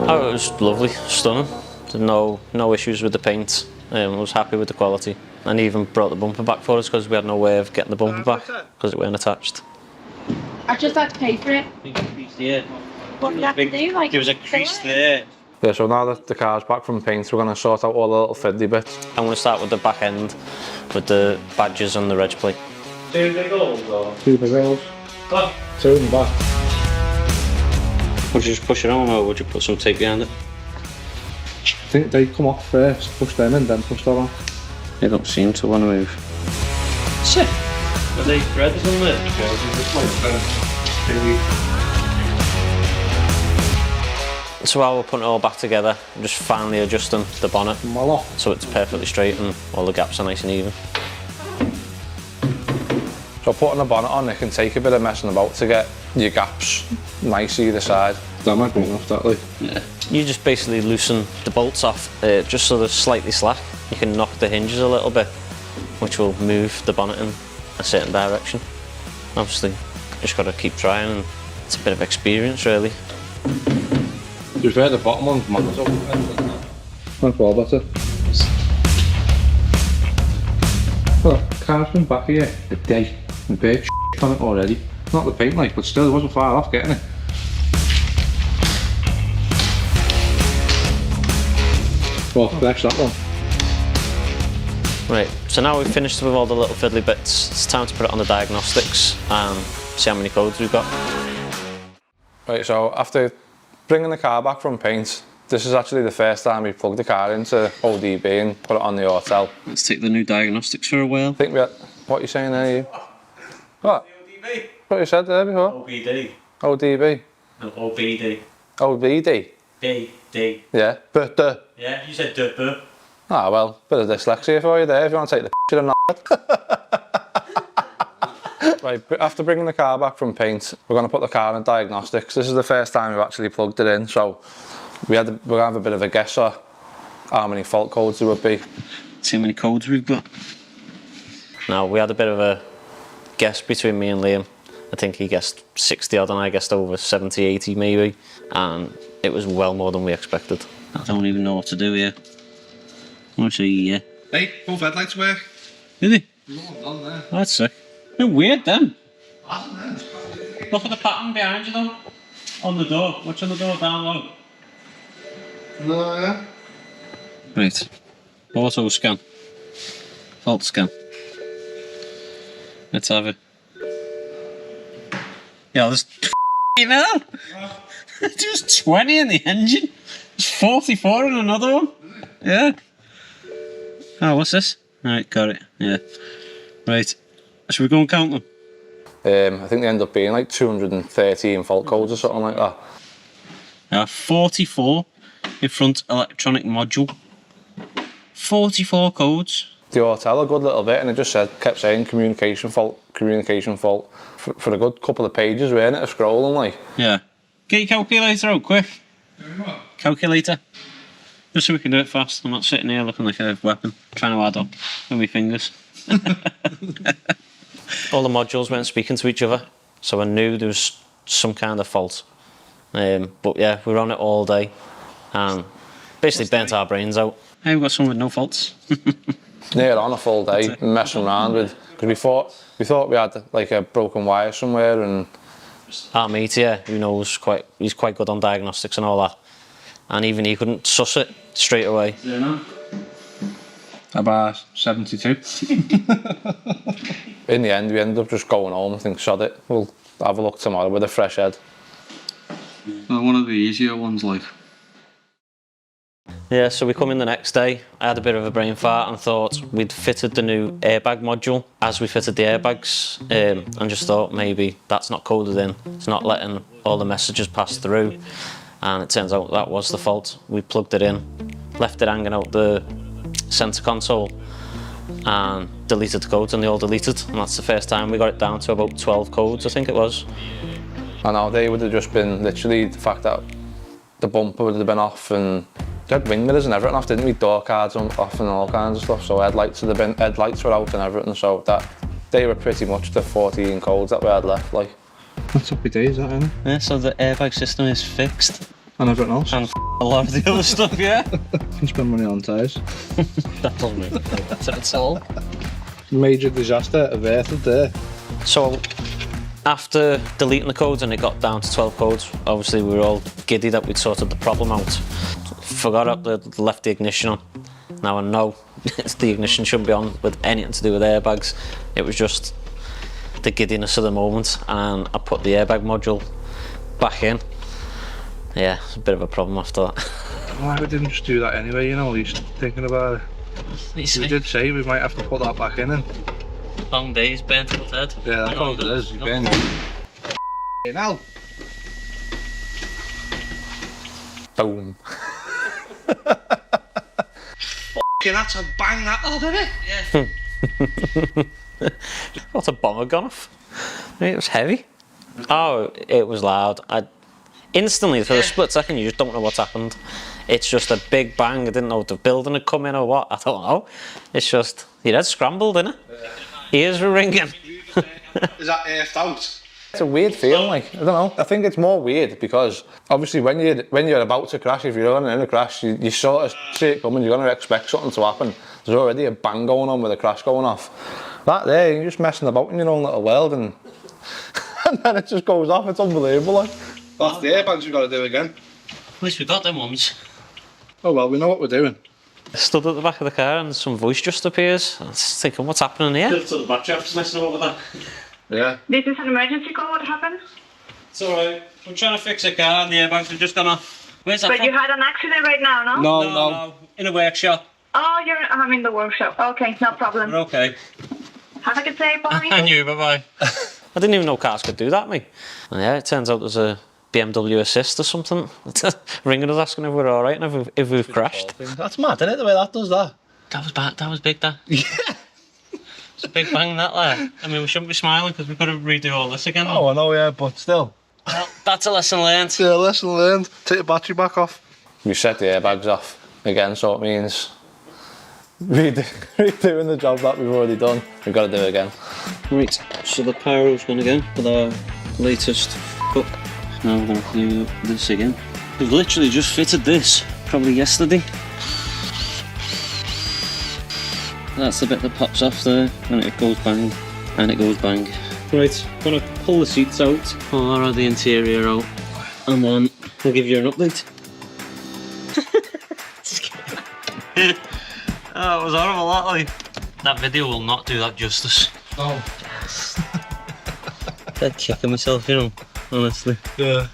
Oh, it was lovely, stunning. No issues with the paint. I was happy with the quality. And he even brought the bumper back for us because we had no way of getting the bumper back because it weren't attached. I just had to pay for it. Yeah. What do you have to do? Like, There was a crease there. Yeah, so now that the car's back from paint, we're going to sort out all the little fiddly bits. I'm going to start with the back end, with the badges and the reg plate. 2 big holes or? 2 big holes. What? 2 in the back. Would you just push it on or would you put some tape behind it? I think they come off first, push them in, then push that on. They don't seem to want to move. Sick. Are they threads on there? So while we're putting it all back together, I'm just finally adjusting the bonnet so it's perfectly straight and all the gaps are nice and even. So putting the bonnet on, it can take a bit of messing about to get your gaps nice either side. That might be enough, that like. Yeah. You just basically loosen the bolts off just so they're slightly slack. You can knock the hinges a little bit, which will move the bonnet in a certain direction. Obviously, just got to keep trying, and it's a bit of experience really. To be fair, the bottom one's matters over the That's all better. Well, the car's been back here a day and bit on it already. Not the paint like, but still it wasn't far off getting it. Well, flex that one. Right, so now we've finished with all the little fiddly bits, it's time to put it on the diagnostics and see how many codes we've got. Right, so after bringing the car back from paint, this is actually the first time we plugged the car into ODB and put it on the hotel. Let's take the new diagnostics for a while. I think we had, what are you saying there, you? What? ODB. What you said there before? OBD. ODB. No, OBD. OBD? D. Yeah, but Yeah, you said duh. Ah well, bit of dyslexia for you there if you want to take the shit or not. Right, after bringing the car back from paint, we're going to put the car in diagnostics. This is the first time we've actually plugged it in, so we're going to have a bit of a guess at how many fault codes there would be. See how many codes we've got. Now, we had a bit of a guess between me and Liam. I think he guessed 60 odd and I guessed over 70, 80 maybe. And it was well more than we expected. I don't even know what to do here. I see, yeah. Hey, both headlights work. Did he? No, none there. Oh, that's sick. They're weird then. Look at the pattern behind you though. On the door. Watch on the door down low. No, yeah. Right. Auto scan. Fault scan. Let's have it. Yeah, there's hell. There's 20 in the engine. There's 44 in another one. Yeah. Oh, what's this? Right, got it. Yeah. Right. Should we go and count them? I think they end up being like 213 fault codes or something like that. 44 in front electronic module. 44 codes. The hotel a good little bit, and it just kept saying communication fault for a good couple of pages, weren't it? Of scrolling like. Yeah. Get your calculator out quick. Calculator. Just so we can do it fast. I'm not sitting here looking like a weapon, trying to add up with my fingers. All the modules weren't speaking to each other, so I knew there was some kind of fault. But yeah, we were on it all day and basically burnt our brains out. Hey, we've got some with no faults. Near on a full day, messing around with, because we thought we had like a broken wire somewhere, and our mate here, who knows he's quite good on diagnostics and all that, and even he couldn't suss it straight away. Yeah, no. About 72. In the end, we ended up just going home and think, sod it, we'll have a look tomorrow with a fresh head. Well, one of the easier ones, like. Yeah, so we come in the next day. I had a bit of a brain fart and thought we'd fitted the new airbag module as we fitted the airbags, and just thought maybe that's not coded in. It's not letting all the messages pass through, and it turns out that was the fault. We plugged it in, left it hanging out the centre console, and deleted the codes, and they all deleted. And that's the first time we got it down to about 12 codes, I think it was. And now they would have just been literally the fact that the bumper would have been off, and they had wing mirrors and everything off, didn't we? Door cards off and all kinds of stuff. So headlights were out and everything. So that they were pretty much the 14 codes that we had left. Like, That's happy days, that, isn't it? Yeah, so the airbag system is fixed. And everything else. And a lot of the other stuff, yeah. You can spend money on tyres. That doesn't make sense at all. Major disaster averted there. So, after deleting the codes and it got down to 12 codes, obviously we were all giddy that we'd sorted the problem out. Forgot that left the ignition on. Now I know the ignition shouldn't be on with anything to do with airbags. It was just the giddiness of the moment, and I put the airbag module back in. Yeah, it's a bit of a problem after that. Why we didn't just do that anyway, you know, at least thinking about it. We did say we might have to put that back in. And Long days, burnt to the head. yeah, that's what it is. You've been now. Boom. That's a bang that up, isn't it? Yeah. What a bomb had gone off. I mean, it was heavy. Oh, it was loud. Instantly, for the split second, you just don't know what's happened. It's just a big bang. I didn't know if the building had come in or what. I don't know. It's just, your head scrambled, innit? Ears were ringing. Is that earthed out? It's a weird feeling, like, I don't know. I think it's more weird because obviously when you're about to crash, if you're running in a crash, you sort of see it coming, you're going to expect something to happen. There's already a bang going on with a crash going off. That there, you're just messing about in your own little world and then it just goes off. It's unbelievable, like. That's the airbags we've got to do again. At least we got them ones. Oh well, we know what we're doing. I stood at the back of the car and some voice just appears. I was thinking, what's happening here? To the back just messing about with that. Yeah. This is an emergency call. What happened? It's alright. We're trying to fix a car and the airbags have just gone off. Where's that But from? you had an accident right now, no? No. In a workshop. Oh, I'm in the workshop. Okay, no problem. We're okay. Have a good day, bye. And you, bye-bye. I didn't even know cars could do that, mate. And yeah, it turns out there's a BMW assist or something. Ringing us asking if we're alright and if we've crashed. That's mad, isn't it, the way that does that? That was bad. That was big, that. Yeah. It's a big bang, that there. I mean, we shouldn't be smiling because we've got to redo all this again. Oh, I know, yeah, but still. Well, that's a lesson learned. Yeah, lesson learned. Take the battery back off. We set the airbags off again, so it means redoing the job that we've already done. We've got to do it again. Right, so the pyro's gone again with our latest up. Now we're going to clean up this again. We've literally just fitted this, probably yesterday. That's the bit that pops off there, and it goes bang, and it goes bang. Right, I'm going to pull the seats out, or the interior out, and then I'll give you an update. Oh, it was horrible, that like. That video will not do that justice. Oh. Dead kicking myself, you know, honestly. Yeah.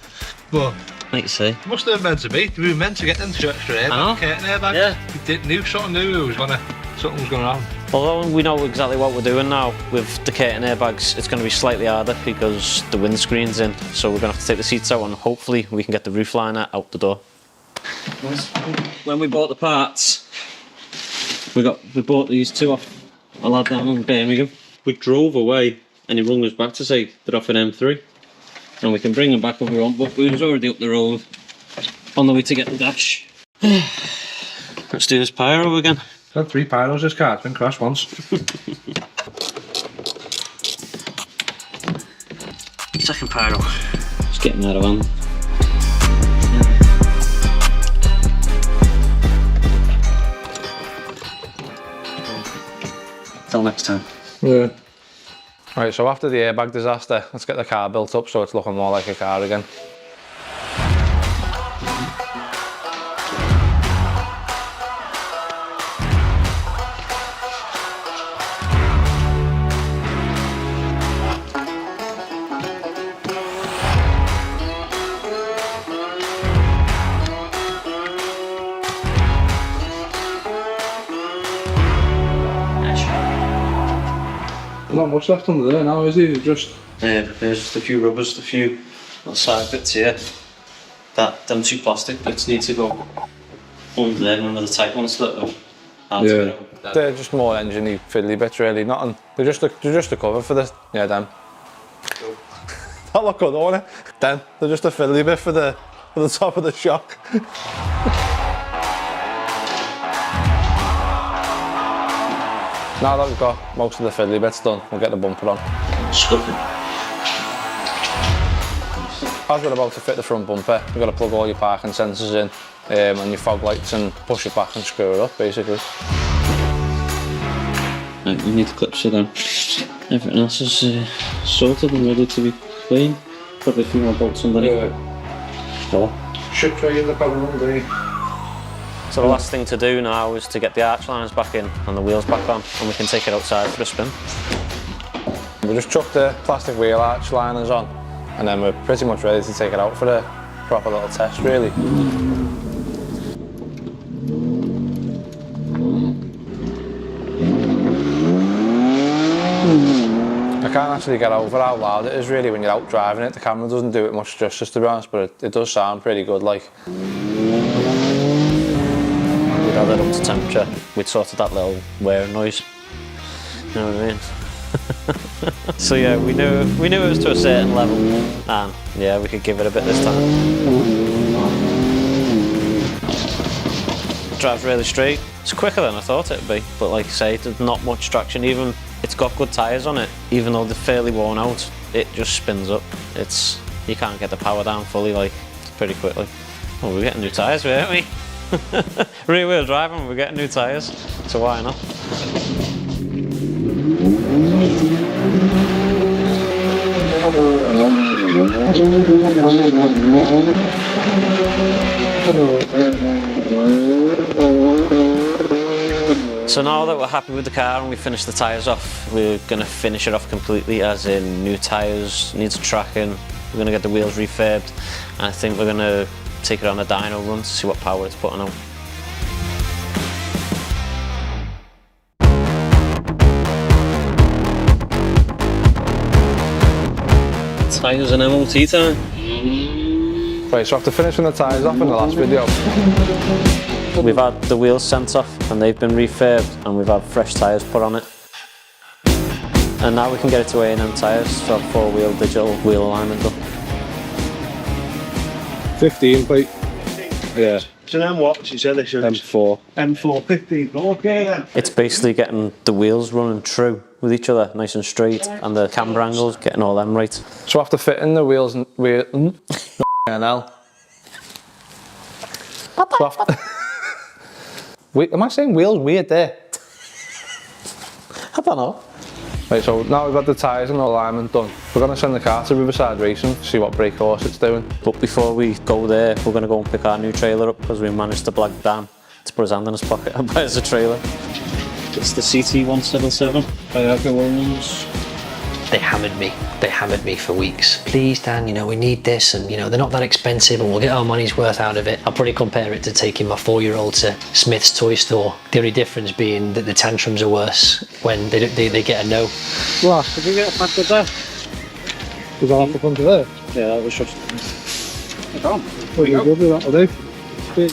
But Like you say. must have been meant to be. We were meant to get them two extra airbags, curtain airbags. Yeah. We knew something was gonna happen. Although we know exactly what we're doing now with the curtain airbags, it's going to be slightly harder because the windscreen's in. So we're going to have to take the seats out and hopefully we can get the roof liner out the door. When we bought the parts, we bought these two off a lad down in Birmingham. We drove away and he rung us back to say they're off an M3 and we can bring them back if we want, but we was already up the road on the way to get the dash. Let's do this pyro again. Had 3 pyros this car, it's been crashed once. Second pyro. It's getting out of hand. Till next time. Yeah. Right, so after the airbag disaster, let's get the car built up so it's looking more like a car again. Not much left under there now, is he? Just There's just a few rubbers, a few little side bits here. Them 2 plastic bits need to go under there, under the tight ones that are hard to get out. They're just more engine-y, fiddly bits really, nothing. They're just a cover for this. Yeah, them. That look good, don't it? Them. They're just a fiddly bit for the top of the shock. Now that we've got most of the fiddly bits done, we'll get the bumper on. Scuffing. As we're about to fit the front bumper, you've got to plug all your parking sensors in and your fog lights and push it back and screw it up basically. Right, we need the clips so then everything else is sorted and ready to be cleaned. Probably a few more bolts underneath. Should try in the power underneath. So the last thing to do now is to get the arch liners back in and the wheels back on, and we can take it outside for a spin. We just chuck the plastic wheel arch liners on and then we're pretty much ready to take it out for a proper little test really. I can't actually get over how loud it is really when you're out driving it. The camera doesn't do it much justice to be honest, but it does sound pretty good like. We'd had it up to temperature, we'd sorted that little wearing noise. You know what I mean? So yeah, we knew it was to a certain level, and yeah, we could give it a bit this time. Drives really straight. It's quicker than I thought it'd be, but like I say, there's not much traction. Even it's got good tyres on it, even though they're fairly worn out, it just spins up. You can't get the power down fully, like pretty quickly. Oh, we're getting new tyres, weren't we? Rear wheel driving, we're getting new tyres, so why not? So now that we're happy with the car and we finished the tyres off, we're going to finish it off completely, as in new tyres, needs tracking, we're going to get the wheels refurbed, and I think we're going to take it on a dyno run to see what power it's putting out. Tyres and MOT time. Right, so after finishing the tyres off in the last video, we've had the wheels sent off and they've been refurbed, and we've had fresh tyres put on it. And now we can get it to A&M tyres, so 4-wheel digital wheel alignment done. 15 plate. Yeah. So then what? She said they should. M4. M4 15. Okay then. It's basically getting the wheels running true with each other, nice and straight, and the camber angles, getting all them right. So after fitting the wheels and Wait, am I saying wheels weird there? I don't know. Right, so now we've had the tyres and the alignment done, we're going to send the car to Riverside Racing to see what brake horse it's doing. But before we go there, we're going to go and pick our new trailer up, because we managed to blag Dan to put his hand in his pocket and buy us a trailer. It's the CT177 by Edgar Williams. They hammered me for weeks. Please Dan, you know, we need this, and you know, they're not that expensive and we'll get our money's worth out of it. I'll probably compare it to taking my 4-year-old to Smith's toy store. The only difference being that the tantrums are worse when they get a no. Ross, did you get a pack of that? Was I have to come to there? Yeah, that was just...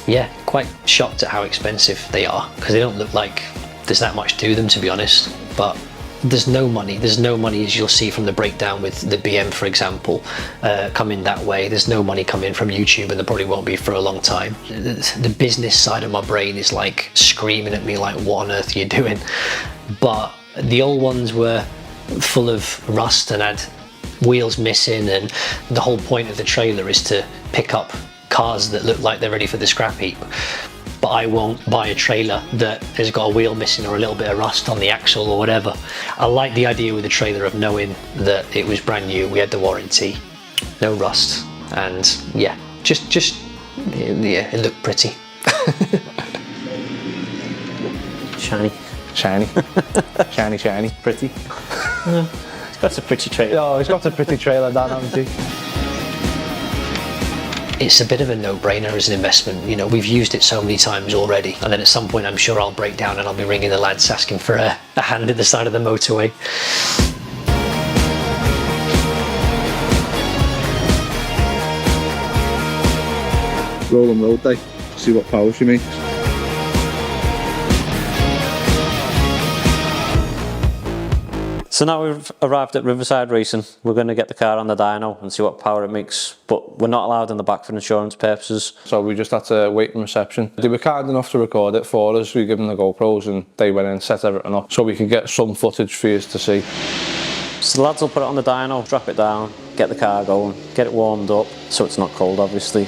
Yeah, quite shocked at how expensive they are, because they don't look like there's that much to them, to be honest. But there's no money, as you'll see from the breakdown with the BM, for example, coming that way. There's no money coming from YouTube, and there probably won't be for a long time. The business side of my brain is like screaming at me like, what on earth are you doing? But the old ones were full of rust and had wheels missing, and the whole point of the trailer is to pick up cars that look like they're ready for the scrap heap. But I won't buy a trailer that has got a wheel missing or a little bit of rust on the axle or whatever. I like the idea with the trailer of knowing that it was brand new, we had the warranty, no rust, and yeah, yeah, it looked pretty. Shiny. Shiny. Shiny. Pretty. It's got a pretty trailer. Oh, it's got a pretty trailer, Dan, hasn't he? It's a bit of a no-brainer as an investment. You know, we've used it so many times already, and then at some point I'm sure I'll break down and I'll be ringing the lads asking for a hand at the side of the motorway. Rolling road day. See what power she makes. So now we've arrived at Riverside Racing, we're going to get the car on the dyno and see what power it makes, but we're not allowed in the back for insurance purposes. So we just had to wait in reception. They were kind enough to record it for us. We gave them the GoPros and they went in, set everything up so we could get some footage for you to see. So the lads will put it on the dyno, drop it down, get the car going, get it warmed up so it's not cold obviously.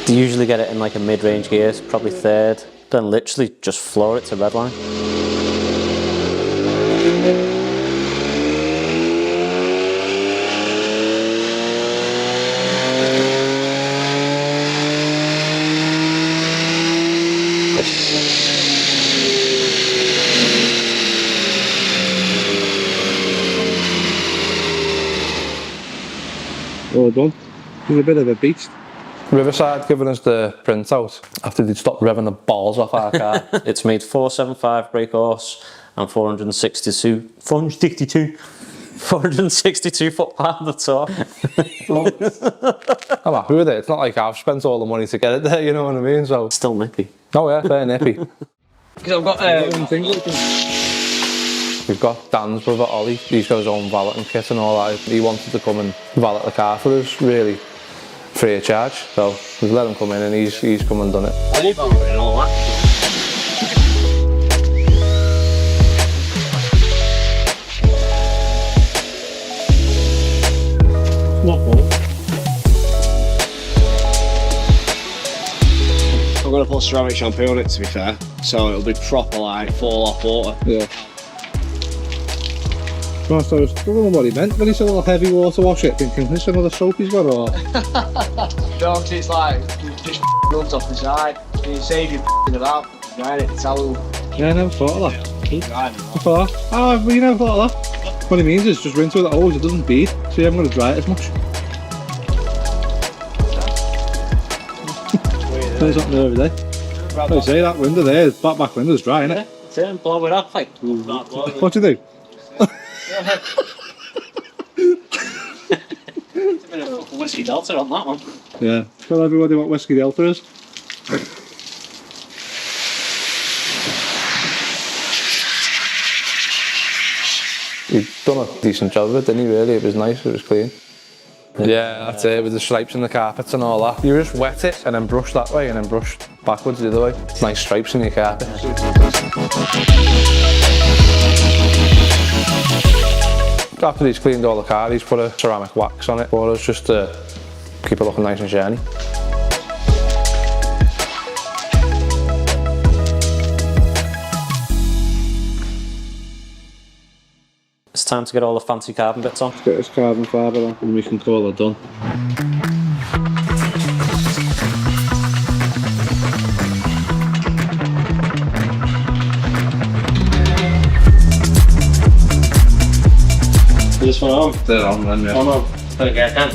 They usually get it in like a mid-range gear, probably third, then literally just floor it to redline. Well done. He's a bit of a beast. Riverside giving us the printout after they'd stopped revving the balls off our car. It's made 475 brake horse and 462 foot-pound of torque. I'm happy with it. It's not like I've spent all the money to get it there, you know what I mean? So Still nippy. oh yeah, fair nippy. Because I've got We've got Dan's brother Ollie. He's got his own valeting kit and all that. He wanted to come and valet the car for us, really free of charge. So we've let him come in and he's come and done it. I'm going to put ceramic shampoo on it, to be fair, so it'll be proper like fall off water. Yeah. Right, so I don't know what he meant when he said a heavy water wash it, thinking this is another soap he's got or... No, because it's like, it just runs off the side, so you save you about, right, it's towel. Yeah, I never thought of that. Right, I thought, oh, but you never thought of that. What he means is just rinse with the hose, it doesn't bead, so you haven't got to dry it as much. Turns up every day. Like I say, that window there, back window's dry, isn't it? Turn, blow it off like. What do you do? It's a bit of whiskey delta on that one. Yeah, tell everybody what Whiskey Delta is. He'd done a decent job of it, didn't he, really? It was nice, it was clean. Yeah, that's it, with the stripes in the carpets and all that. You just wet it and then brush that way and then brush backwards the other way. Nice stripes in your carpet. After he's cleaned all the car, he's put a ceramic wax on it for us just to keep it looking nice and shiny. It's time to get all the fancy carbon bits on. Let's get this carbon fibre on and we can call it done. This one on? They're on then, yeah. On. Better get it done.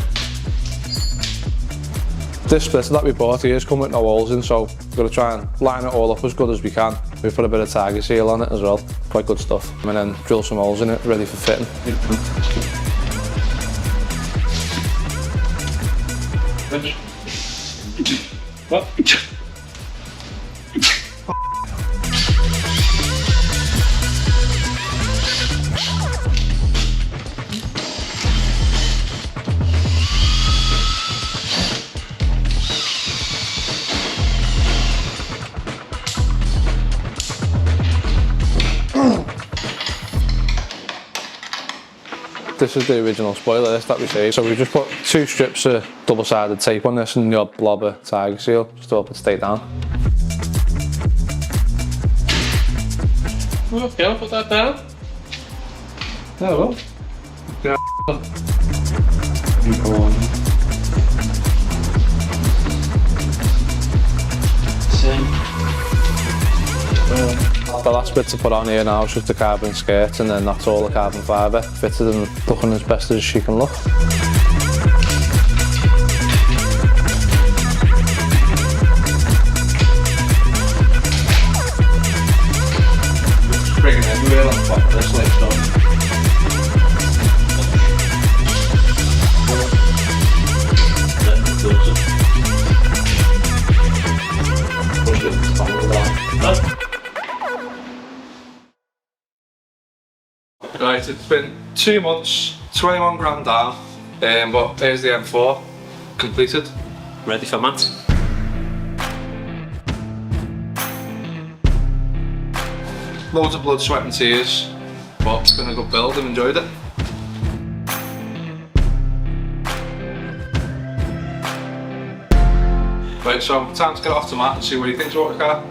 This splitter that we bought here is come with no holes in, so we've got to try and line it all up as good as we can. We put a bit of tiger seal on it as well, quite good stuff. And then drill some holes in it, ready for fitting. What? This is the original spoiler that we saved. So we just put 2 strips of double-sided tape on this and the odd blob of tiger seal just to help it stay down. Okay, I'll put that down. Yeah, well. Yeah. Come on. The last bit to put on here now is just the carbon skirt, and then that's all the carbon fibre fitted and looking as best as she can look. Bringing everywhere on the top of this like stuff. Right, it's been 2 months, 21 grand down, but here's the M4, completed. Ready for Matt? Loads of blood, sweat and tears, But it's been a good build, I've enjoyed it. Right, so time to get off to Matt and see what he thinks about the car.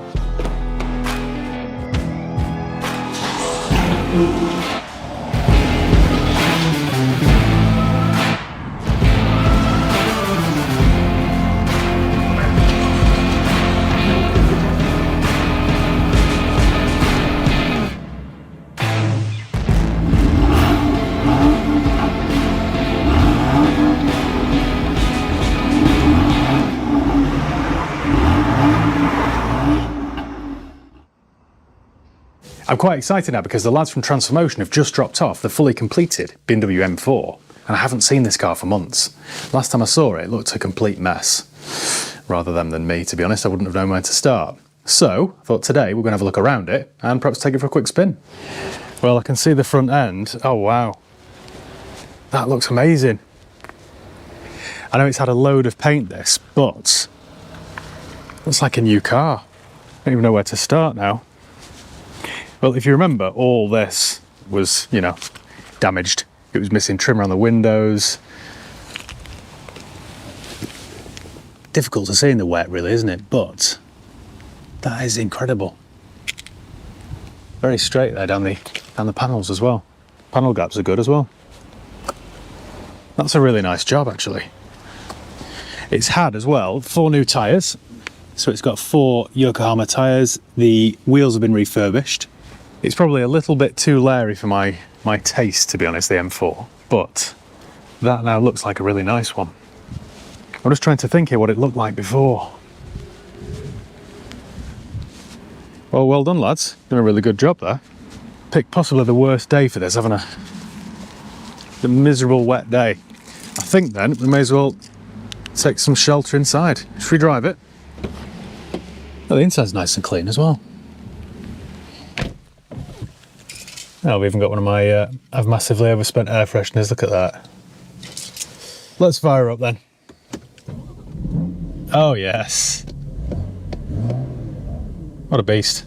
I'm quite excited now because the lads from Transformotion have just dropped off the fully completed Bmw M4, and I haven't seen this car for months. Last time I saw it, it looked a complete mess. Rather them than me, to be honest. I wouldn't have known where to start. So I thought today we're going to have a look around it and perhaps take it for a quick spin. Well, I can see the front end. Oh wow, that looks amazing. I know it's had a load of paint, this, but looks like a new car. I don't even know where to start now. Well, if you remember, all this was, you know, damaged. It was missing trim around the windows. Difficult to see in the wet, really, isn't it? But that is incredible. Very straight there down the panels as well. Panel gaps are good as well. That's a really nice job, actually. It's had as well 4 new tyres. So it's got 4 Yokohama tyres. The wheels have been refurbished. It's probably a little bit too leery for my taste, to be honest, the M4, but that now looks like a really nice one. I'm just trying to think here what it looked like before. Well done, lads. Done a really good job there. Picked possibly the worst day for this, haven't I? The miserable wet day. I think then we may as well take some shelter inside. Should we drive it? Oh, the inside's nice and clean as well. Oh, we've even got one of my I've massively overspent air fresheners. Look at that. Let's fire her up then. Oh yes. What a beast.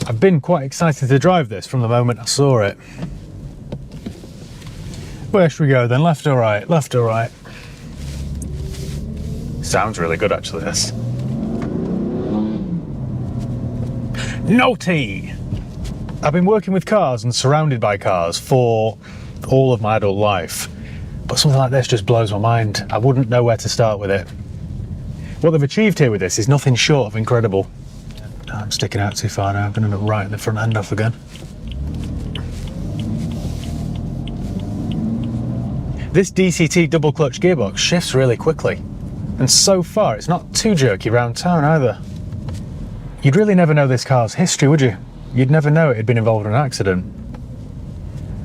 I've been quite excited to drive this from the moment I saw it. Where should we go then? Left or right? Left or right? Sounds really good, actually, this. Naughty! I've been working with cars and surrounded by cars for all of my adult life, but something like this just blows my mind. I wouldn't know where to start with it. What they've achieved here with this is nothing short of incredible. I'm sticking out too far now. I'm going to look right at the front end off again. This DCT double clutch gearbox shifts really quickly, and so far it's not too jerky around town either. You'd really never know this car's history, would you? You'd never know it had been involved in an accident.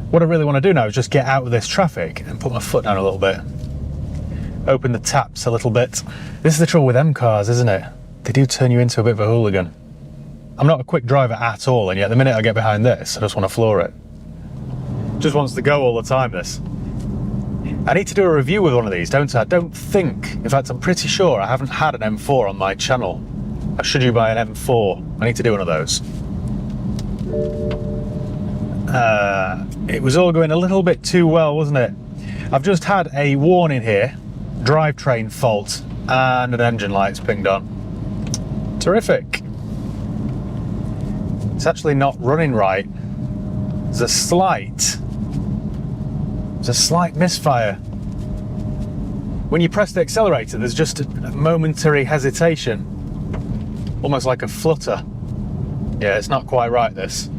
What I really want to do now is just get out of this traffic and put my foot down a little bit. Open the taps a little bit. This is the trouble with M cars, isn't it? They do turn you into a bit of a hooligan. I'm not a quick driver at all, and yet the minute I get behind this, I just want to floor it. Just wants to go all the time, this. I need to do a review with one of these, don't I? I don't think, in fact I'm pretty sure I haven't had an M4 on my channel. Should you buy an M4? I need to do one of those. It was all going a little bit too well, wasn't it? I've just had a warning here, drivetrain fault, and an engine light's pinged on. Terrific. It's actually not running right. There's a slight misfire. When you press the accelerator, there's just a momentary hesitation, almost like a flutter. Yeah, it's not quite right, this.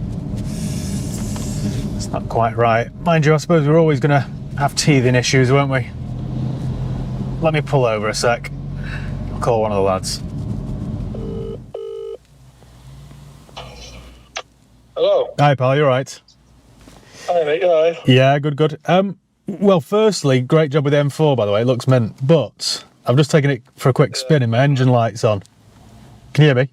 It's not quite right. Mind you, I suppose we're always going to have teething issues, won't we? Let me pull over a sec. I'll call one of the lads. Hello. Hi, pal, you alright? Hi, mate, you alright? Yeah, good. Well, firstly, great job with the M4, by the way. It looks mint. But I've just taken it for a quick spin and my engine light's on. Can you hear me?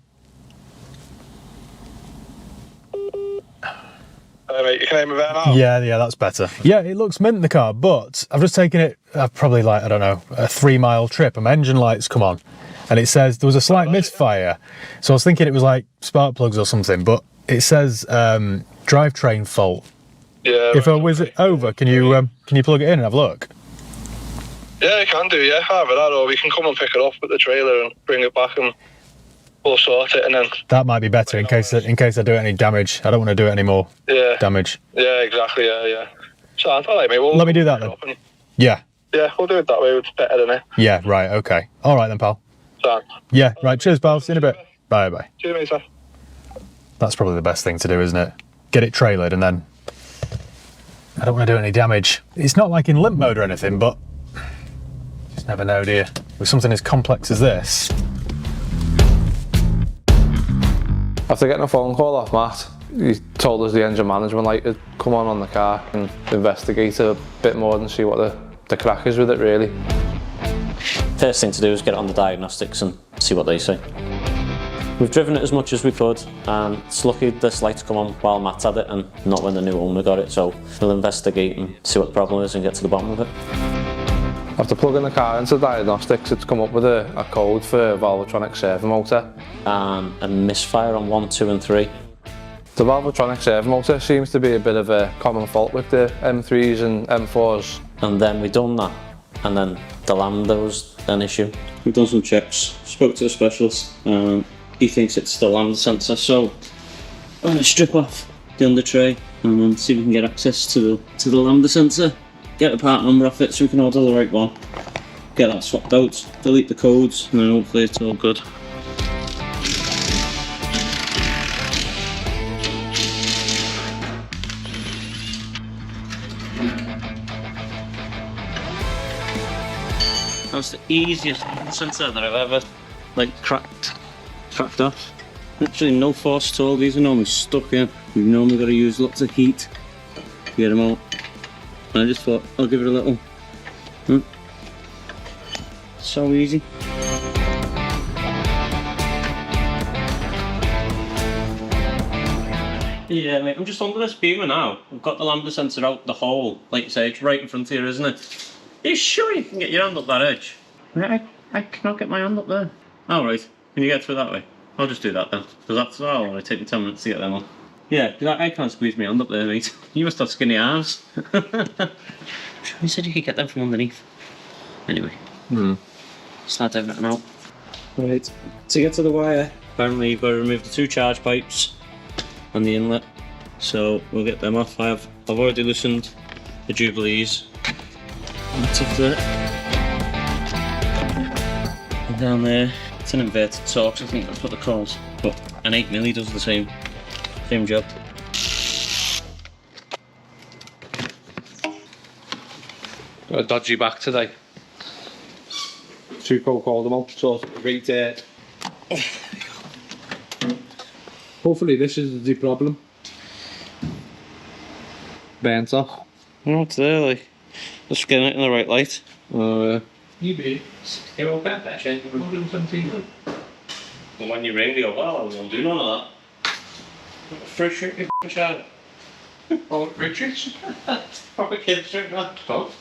Mate, you can hear me better now? Yeah, that's better. Yeah, it looks mint, the car, but I've just taken it probably like, I don't know, a 3-mile trip and my engine light's come on. And it says there was a slight misfire. So I was thinking it was like spark plugs or something, but it says drivetrain fault. Yeah. If I whiz it over, can you plug it in and have a look? Yeah, you can do, yeah. Either that or we can come and pick it up with the trailer and bring it back and we'll sort it and then... That might be better in case I do any damage. I don't want to do any more damage. Yeah, exactly, yeah. So, all right, mate. Let me do that then. Yeah. Yeah, we'll do it that way. It's better, isn't it? Yeah, right, okay. All right then, pal. So, yeah, right. Cheers, pal. See you in a bit. Bye. Cheers, mate, sir. That's probably the best thing to do, isn't it? Get it trailered and then... I don't want to do any damage. It's not like in limp mode or anything, but... Just never know, do you? With something as complex as this. After getting a phone call off Matt, he told us the engine management light had come on the car and investigate a bit more and see what the crack is with it, really. First thing to do is get it on the diagnostics and see what they say. We've driven it as much as we could, and it's lucky this light's come on while Matt's had it and not when the new owner got it, so we'll investigate and see what the problem is and get to the bottom of it. After plugging the car into diagnostics, it's come up with a code for Valvetronic servo motor. And a misfire on 1, 2 and 3. The Valvetronic servo motor seems to be a bit of a common fault with the M3s and M4s. And then we done that, and then the lambda was an issue. We've done some checks, spoke to a specialist, he thinks it's the lambda sensor, so I'm going to strip off the under tray and then see if we can get access to the lambda sensor, get the part number off it so we can order the right one, get that swapped out, delete the codes, and then hopefully it's all good. That's the easiest sensor that I've ever cracked off. Actually no force at all, these are normally stuck in. You've normally got to use lots of heat to get them out. And I just thought I'll give it a little. So easy. Yeah mate, I'm just under this beamer now. I've got the lambda sensor out the hole, like you say, it's right in front here, isn't it? Are you sure you can get your hand up that edge? I cannot get my hand up there. Oh right, can you get through that way? I'll just do that then, because that's all. It'll take me 10 minutes to get them on. Yeah, I can't squeeze my hand up there, mate. You must have skinny arms. You said you could get them from underneath. Anyway, start everything out. Right, to get to the wire, apparently you've got to remove the 2 charge pipes and the inlet. So we'll get them off. I've already loosened the Jubilees. That's up there. And down there, it's an inverted Torx, I think that's what they're called. But an 8mm does the same job. Got a dodgy back today. 2 cold them up, sort of right there. Hopefully this is the problem. Burnt off. No, it's there, like. Just getting it in the right light. Oh yeah. You be. You're all bad, that shit. 117. And when you ring, they go, well, I was going to do none of that. Fresh shit, you f***ing Oh, Richards? Proper kids drink that. Oh.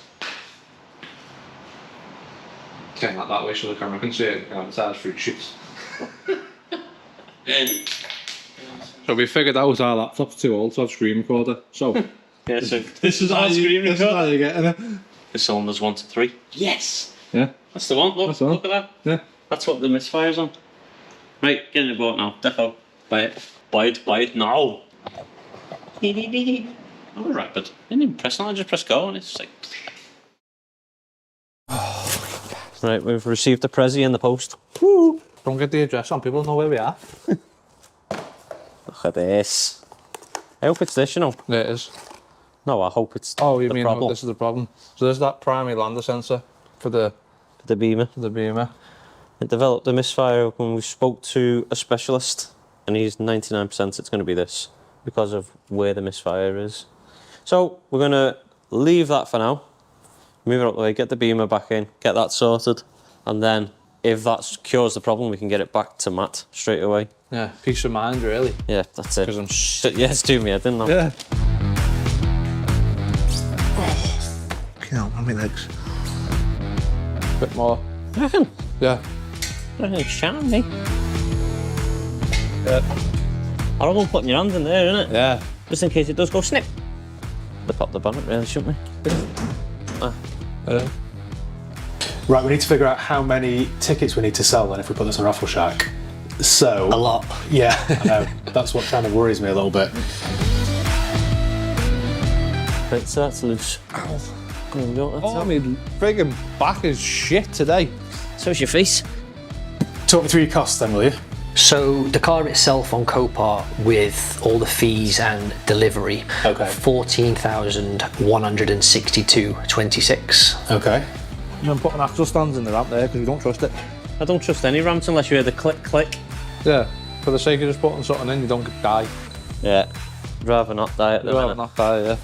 Turn that way so the camera can see it. It's our fruit shoots. So we figured out our laptop's too old to have screen recorder. So Yeah, so This is how you get it. the cylinders 1 to 3. Yes! yeah. That's the one, look, That's the one. look at that. Yeah. That's what the misfire's on. Right, get in the boat now, defo. Buy it now. I'm rapid. I didn't even press on, I just press go and it's like... Right, we've received the Prezi in the post. Woo. Don't get the address on, people know where we are. Look at this. I hope it's this, you know. There it is. No, I hope it's Oh, you the mean problem. this is the problem? So there's that primary lander sensor for the Beamer. Beamer. It developed a misfire when we spoke to a specialist, and he's 99% it's going to be this because of where the misfire is. So we're going to leave that for now, move it out the way, get the Beamer back in, get that sorted, and then if that cures the problem, we can get it back to Matt straight away. Yeah, peace of mind, really. Yeah, that's it. Because I'm Yeah, it's doing me, I didn't know. Yeah. Kill my legs. Bit more. I reckon. Yeah. I reckon it's charming, me. Yeah. I don't want putting your hand in there, innit? Yeah. Just in case it does go snip. the top of the bonnet, really, shouldn't we? Right, we need to figure out how many tickets we need to sell then if we put this on Raffle Shack. So... A lot. Yeah, I know. That's what kind of worries me a little bit. Right, so that's loose. There we go, that's Oh, out. my friggin' back is shit today. So's your face. Talk me through your costs then, will you? So the car itself on Copart with all the fees and delivery, Okay. 14,162.26. Okay. And then putting axle stands in the ramp there because we don't trust it. I don't trust any ramps unless you hear the click click. Yeah, for the sake of just putting something in, you don't die. Yeah, I'd rather not die at the You'd rather minute. not die, yeah.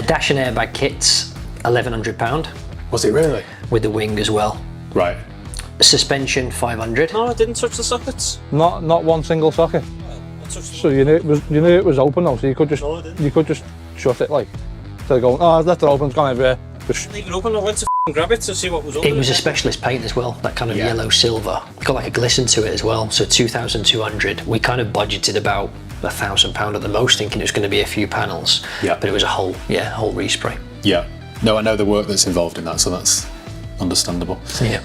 Dash and airbag kits, £1,100 Was it really? with the wing as well. Right. Suspension, 500. No, I didn't touch the sockets. Not one single socket. So you knew it was open though, so you could just shut it like. So they're going, oh, I've left it open, it's gone everywhere. Just Leave it open, I went to grab it to see what was It was a specialist paint as well, that kind of yellow silver. Got like a glisten to it as well, so 2,200. We kind of budgeted about £1,000 at the most, thinking it was going to be a few panels. Yeah. But it was a whole respray. Yeah. No, I know the work that's involved in that, so that's understandable. Yeah.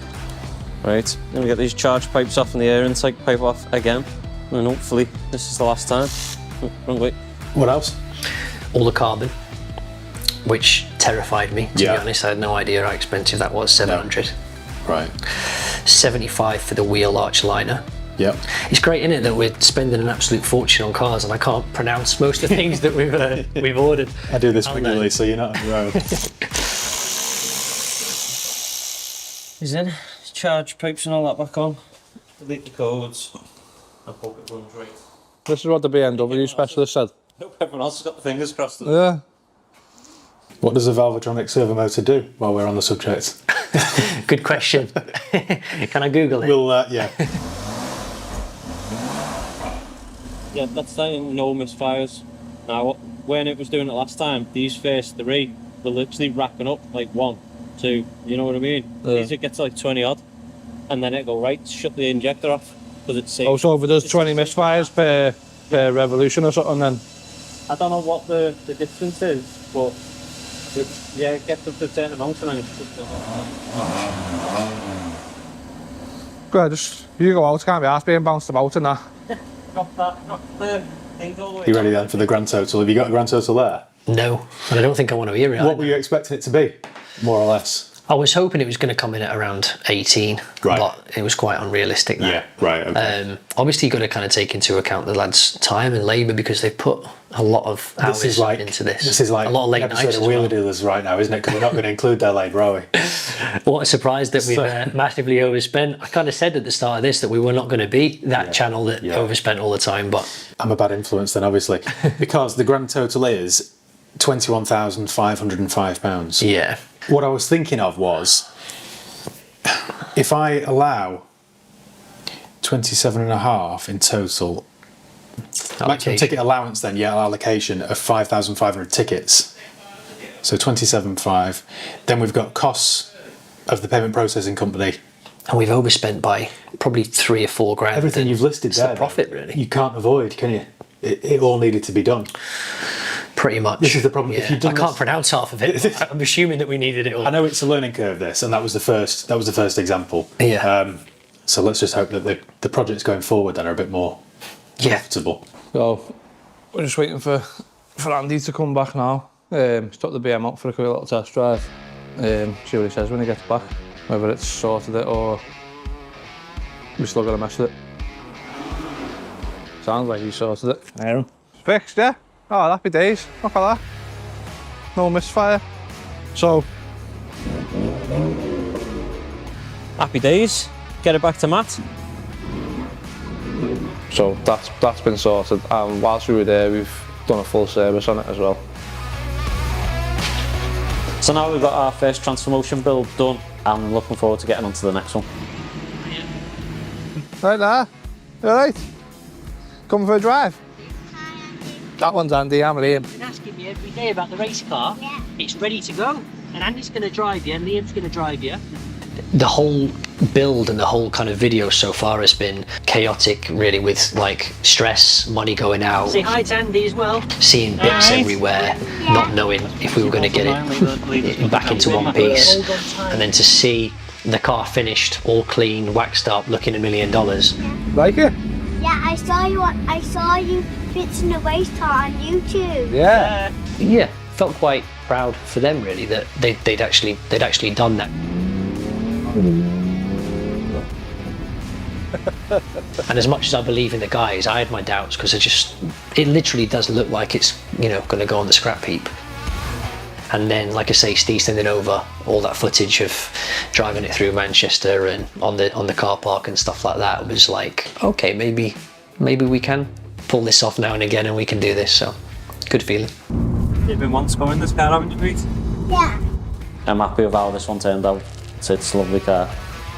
Right, then we get these charge pipes off and the air intake pipe off again. And hopefully this is the last time. Oh, wrong way. What else? All the carbon, which terrified me, to be Yeah. honest. I had no idea how expensive that was, 700. Right. 75 for the wheel arch liner. Yep. It's great, isn't it, that we're spending an absolute fortune on cars and I can't pronounce most of the things that we've ordered. I do this Aren't regularly, they? so you're not on your own. He's in. Charge pipes and all that back on. Delete the codes. I hope it runs right. this is what the BMW specialist said. Hope everyone else has got the fingers crossed. Yeah. What does a Valvetronic servo motor do while we're on the subject? Good question. Can I Google it? We'll, yeah. Yeah, that's saying no misfires. Now, when it was doing it last time, these first three were literally racking up like 1, 2, you know what I mean? Yeah. These it gets to like 20 odd, and then it go right, shut the injector off, because it's safe. Oh, so if it does 20 misfires per revolution or something, then I don't know what the difference is, but yeah, it gets up to a certain amount and then it shuts it off. go ahead, just you go out. Can't be asked being bounced about and that. Drop the thing all the way You ready down. then for the grand total? Have you got a grand total there? No, and I don't think I want to hear it. What were you expecting it to be, more or less? I was hoping it was going to come in at around 18, Right. but it was quite unrealistic now. Right, okay. Obviously, you've got to kind of take into account the lads' time and labour because they've put a lot of hours into this. This is like a lot of late an nights episode as of Wheeler well. Dealers right now, isn't it? Because we're not going to include their labour, are we? What a surprise that we've massively overspent. I kind of said at the start of this that we were not going to be that channel that overspent all the time, but I'm a bad influence then, obviously, because the grand total is £21,505. yeah. What I was thinking of was, if I allow 27.5 in total, maximum Allocation. ticket allowance then, allocation of 5,500 tickets. So 27.5. Then we've got costs of the payment processing company. And we've overspent by probably 3 or 4 grand. Everything you've listed It's there. the profit, really. You can't avoid, can you? It all needed to be done. Pretty much. This is the problem. If Yeah. you've done I can't this- pronounce half of it. I'm assuming that we needed it all. I know it's a learning curve, this, and that was the first example. Yeah. So let's just hope that the projects going forward then are a bit more profitable. So we're just waiting for Andy to come back now. He's took the BM out for a quick little test drive. See what he says when he gets back. Whether it's sorted it or we still got to mess with it. Sounds like he sorted it. Yeah. Fixed, yeah? Oh, happy days. Look at that. No misfire. So, Happy days. Get it back to Matt. so that's been sorted. And whilst we were there, we've done a full service on it as well. So now we've got our first Transformotion build done. I'm looking forward to getting on to the next one. Right there. You alright? Coming for a drive? That one's Andy, I'm Liam. Been asking me every day about the race car. Yeah. It's ready to go. And Andy's going to drive you, and Liam's going to drive you. the whole build and the whole kind of video so far has been chaotic, really, with like stress, money going out. Say hi to Andy as well. Seeing bits everywhere, not knowing if we were going to get it back into one piece, and then to see the car finished, all clean, waxed up, looking $1 million. Like it? Yeah, I saw you fixing the race car on YouTube. Yeah. Yeah, felt quite proud for them, really, that they'd actually done that. And as much as I believe in the guys, I had my doubts, because it literally does look like it's, you know, going to go on the scrap heap. And then, like I say, Steve sending over all that footage of driving it through Manchester and on the car park and stuff like that, was like, okay, maybe we can pull this off now and again, and we can do this. So, good feeling. You've been once going this car, haven't you, Pete? Yeah. I'm happy with how this one turned out. It's a lovely car.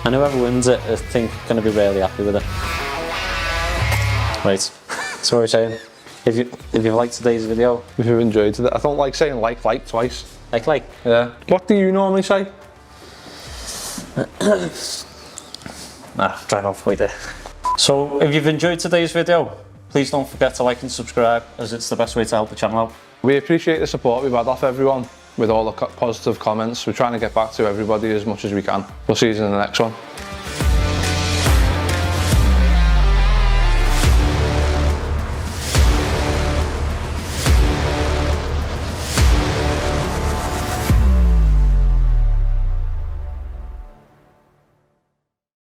And whoever wins it, I think, going to be really happy with it. Right, so what are we saying? If you've liked today's video, If you've enjoyed it, I don't like saying like twice. like. Yeah. What do you normally say? Drive off right there. So if you've enjoyed today's video, please don't forget to like and subscribe, as it's the best way to help the channel out. We appreciate the support we've had off everyone with all the positive comments. We're trying to get back to everybody as much as we can. We'll see you in the next one.